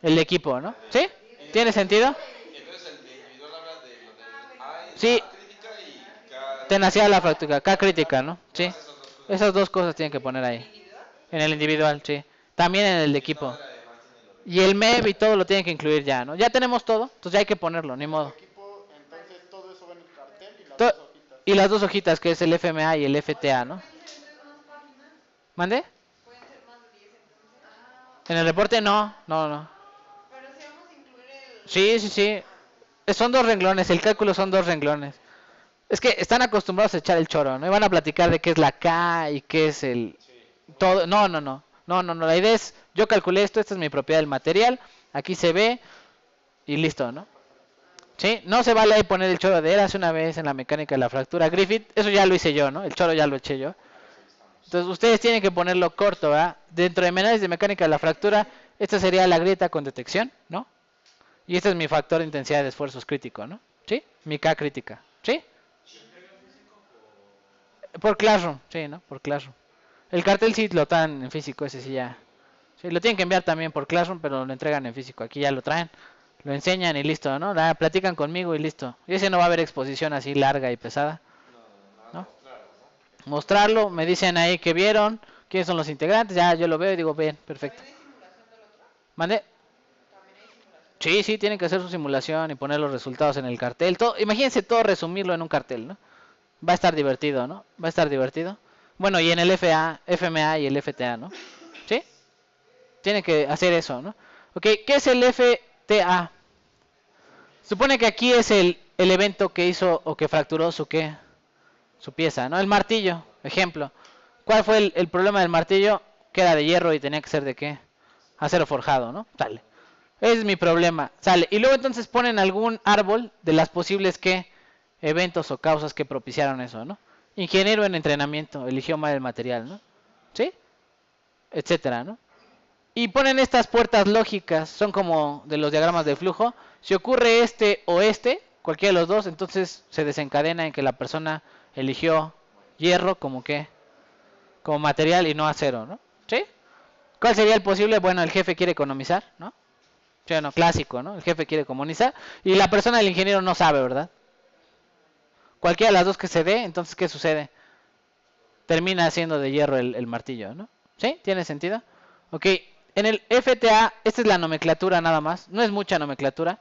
El de equipo, ¿no? ¿Sí? ¿Tiene sentido? Sí. Tenacidad de la fractura, K crítica, ¿no? Sí. Esas dos cosas tienen que poner ahí. En el individual, sí. También en el de equipo. Y el MEV y todo lo tienen que incluir ya, ¿no? Ya tenemos todo, entonces ya hay que ponerlo, ni modo. Equipo, entonces todo eso va en el cartel y las To- dos hojitas. y las dos hojitas, que es el FMA y el FTA, ¿no? ¿Mande? En el reporte no, no, no. Sí, sí, sí. Son dos renglones, el cálculo son dos renglones. Es que están acostumbrados a echar el choro, ¿no? Y van a platicar de qué es la K y qué es el... Todo. No, no, no. No, no, no. La idea es, yo calculé esto, esta es mi propiedad del material, aquí se ve y listo, ¿no? Sí, no se vale ahí poner el choro de hace una vez en la mecánica de la fractura Griffith, eso ya lo hice yo, ¿no? El choro ya lo eché yo. Entonces ustedes tienen que ponerlo corto, ¿verdad? Dentro de menores de mecánica de la fractura, esta sería la grieta con detección, ¿no? Y este es mi factor de intensidad de esfuerzos crítico, ¿no? ¿Sí? Mi K crítica, ¿sí? Por Classroom, sí, ¿no? Por Classroom. El cartel sí lo traen en físico, ese sí ya. Sí, lo tienen que enviar también por Classroom, pero lo entregan en físico. Aquí ya lo traen, lo enseñan y listo, ¿no? Platican conmigo y listo. Y ese no va a haber exposición así larga y pesada, ¿no? Mostrarlo, me dicen ahí que vieron, quiénes son los integrantes, ya yo lo veo y digo, bien, perfecto. ¿Mande? Sí, sí, tienen que hacer su simulación y poner los resultados en el cartel. Todo, imagínense todo resumirlo en un cartel, ¿no? Va a estar divertido, ¿no? Va a estar divertido. Bueno, y en el FMA y el FTA, ¿no? ¿Sí? Tienen que hacer eso, ¿no? Ok, ¿qué es el FTA? Supone que aquí es el evento que hizo o que fracturó su qué, su pieza, ¿no? El martillo, ejemplo. ¿Cuál fue el problema del martillo? Que era de hierro y tenía que ser de qué? Acero forjado, ¿no? Sale. Ese es mi problema. Sale. Y luego entonces ponen algún árbol de las posibles qué eventos o causas que propiciaron eso, ¿no? Ingeniero en entrenamiento, eligió mal el material, ¿no? ¿Sí? Etcétera, ¿no? Y ponen estas puertas lógicas, son como de los diagramas de flujo. Si ocurre este o este, cualquiera de los dos, entonces se desencadena en que la persona eligió hierro como que, como material y no acero, ¿no? ¿Sí? ¿Cuál sería el posible? Bueno, el jefe quiere economizar, ¿no? Sí, no, clásico, ¿no? El jefe quiere economizar y la persona del ingeniero no sabe, ¿verdad? Cualquiera de las dos que se dé, entonces ¿qué sucede? Termina siendo de hierro el martillo, ¿no? ¿Sí? ¿Tiene sentido? Ok, en el FTA, esta es la nomenclatura nada más, no es mucha nomenclatura.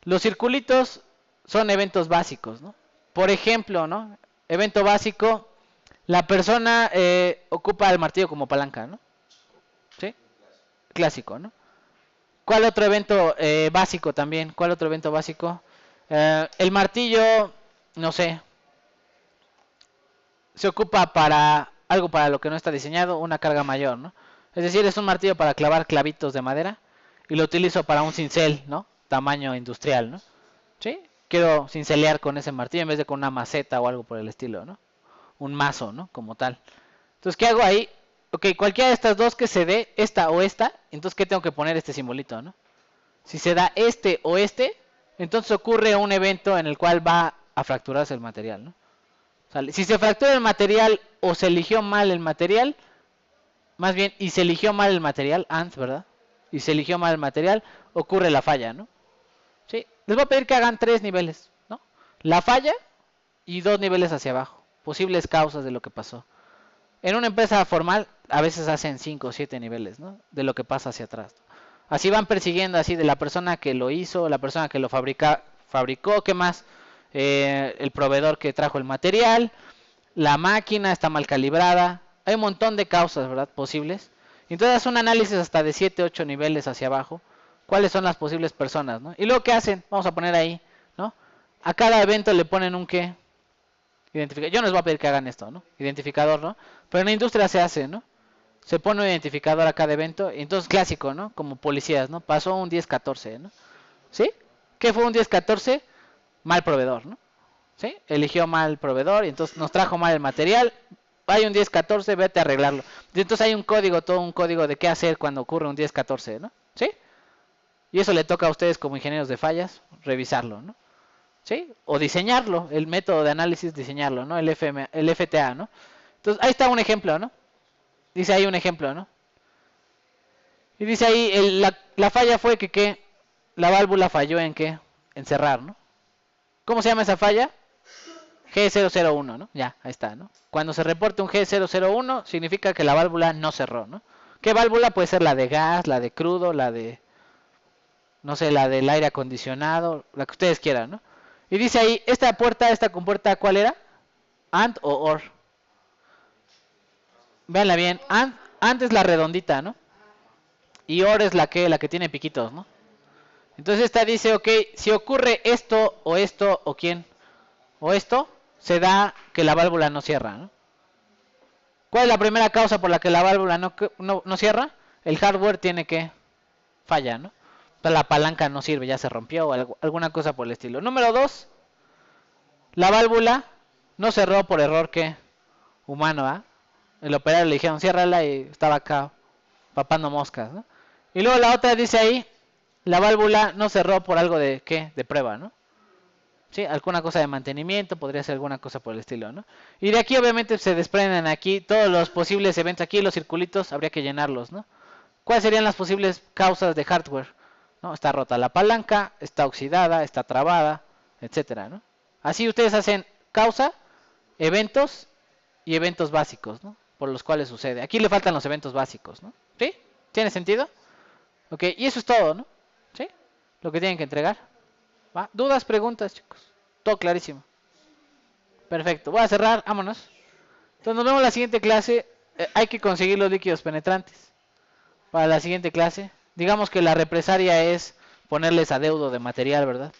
Los circulitos son eventos básicos, ¿no? Por ejemplo, ¿no? Evento básico, la persona ocupa el martillo como palanca, ¿no? ¿Sí? Clásico, ¿no? ¿Cuál otro evento básico también? ¿Cuál otro evento básico? El martillo, no sé, se ocupa para algo para lo que no está diseñado, una carga mayor, ¿no? Es decir, es un martillo para clavar clavitos de madera y lo utilizo para un cincel, ¿no? Tamaño industrial, ¿no? ¿Sí? Quiero cincelear con ese martillo en vez de con una maceta o algo por el estilo, ¿no? Un mazo, ¿no? Como tal. Entonces, ¿qué hago ahí? Ok, cualquiera de estas dos que se dé, esta o esta, entonces, ¿qué tengo que poner este simbolito, ¿no? Si se da este o este, entonces ocurre un evento en el cual va a fracturarse el material, ¿no? Si se fractura el material o se eligió mal el material, más bien, y se eligió mal el material, ¿verdad? Y se eligió mal el material, ocurre la falla, ¿no? ¿Sí? Les voy a pedir que hagan 3 niveles, ¿no? La falla y 2 niveles hacia abajo. Posibles causas de lo que pasó. En una empresa formal, a veces hacen 5 o 7 niveles, ¿no? De lo que pasa hacia atrás. Así van persiguiendo, así de la persona que lo hizo, la persona que lo fabricó, ¿qué más? El proveedor que trajo el material, la máquina está mal calibrada, hay un montón de causas, ¿verdad? Posibles. Entonces haz un análisis hasta de 7, 8 niveles hacia abajo, cuáles son las posibles personas, ¿no? Y luego, ¿qué hacen? Vamos a poner ahí, ¿no? A cada evento le ponen un qué. Yo no les voy a pedir que hagan esto, ¿no? Identificador, ¿no? Pero en la industria se hace, ¿no? Se pone un identificador a cada evento, y entonces clásico, ¿no? Como policías, ¿no? Pasó un 10-14, ¿no? ¿Sí? ¿Qué fue un 1014? Mal proveedor, ¿no? ¿Sí? Eligió mal proveedor y entonces nos trajo mal el material. Hay un 1014, vete a arreglarlo. Y entonces hay un código, todo un código de qué hacer cuando ocurre un 1014, ¿no? ¿Sí? Y eso le toca a ustedes como ingenieros de fallas revisarlo, ¿no? ¿Sí? O diseñarlo, el método de análisis diseñarlo, ¿no? El FTA, ¿no? Entonces ahí está un ejemplo, ¿no? Dice ahí un ejemplo, ¿no? Y dice ahí, la falla fue que la válvula falló en qué? En cerrar, ¿no? ¿Cómo se llama esa falla? G001, ¿no? Ya, ahí está, ¿no? Cuando se reporte un G001, significa que la válvula no cerró, ¿no? ¿Qué válvula? Puede ser la de gas, la de crudo, la de, no sé, la del aire acondicionado, la que ustedes quieran, ¿no? Y dice ahí, esta compuerta, ¿cuál era? AND o OR. Véanla bien, AND es la redondita, ¿no? Y OR es la que tiene piquitos, ¿no? Entonces esta dice, ok, si ocurre esto, o quién, o esto, se da que la válvula no cierra, ¿no? ¿Cuál es la primera causa por la que la válvula no cierra? El hardware tiene que falla, ¿no? Entonces la palanca no sirve, ya se rompió o alguna cosa por el estilo. Número 2, la válvula no cerró por error que humano, ¿ah? El operario le dijeron ciérrala y estaba acá papando moscas, ¿no? Y luego la otra dice ahí, la válvula no cerró por algo de ¿qué? De prueba, ¿no? ¿Sí? Alguna cosa de mantenimiento, podría ser alguna cosa por el estilo, ¿no? Y de aquí obviamente se desprenden aquí todos los posibles eventos, aquí los circulitos habría que llenarlos, ¿no? ¿Cuáles serían las posibles causas de hardware? ¿No? Está rota la palanca, está oxidada, está trabada, etcétera, ¿no? Así ustedes hacen causa, eventos y eventos básicos, ¿no? Por los cuales sucede. Aquí le faltan los eventos básicos, ¿no? ¿Sí? ¿Tiene sentido? Ok, y eso es todo, ¿no? ¿Sí? Lo que tienen que entregar. ¿Va? ¿Dudas, preguntas, chicos? Todo clarísimo. Perfecto, voy a cerrar, vámonos. Entonces nos vemos en la siguiente clase. Hay que conseguir los líquidos penetrantes para la siguiente clase. Digamos que la represaria es ponerles adeudo de material, ¿verdad?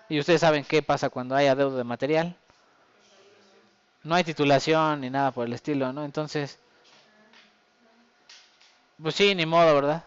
Y ustedes saben qué pasa cuando hay adeudo de material. No hay titulación ni nada por el estilo, ¿no? Entonces, pues sí, ni modo, ¿verdad?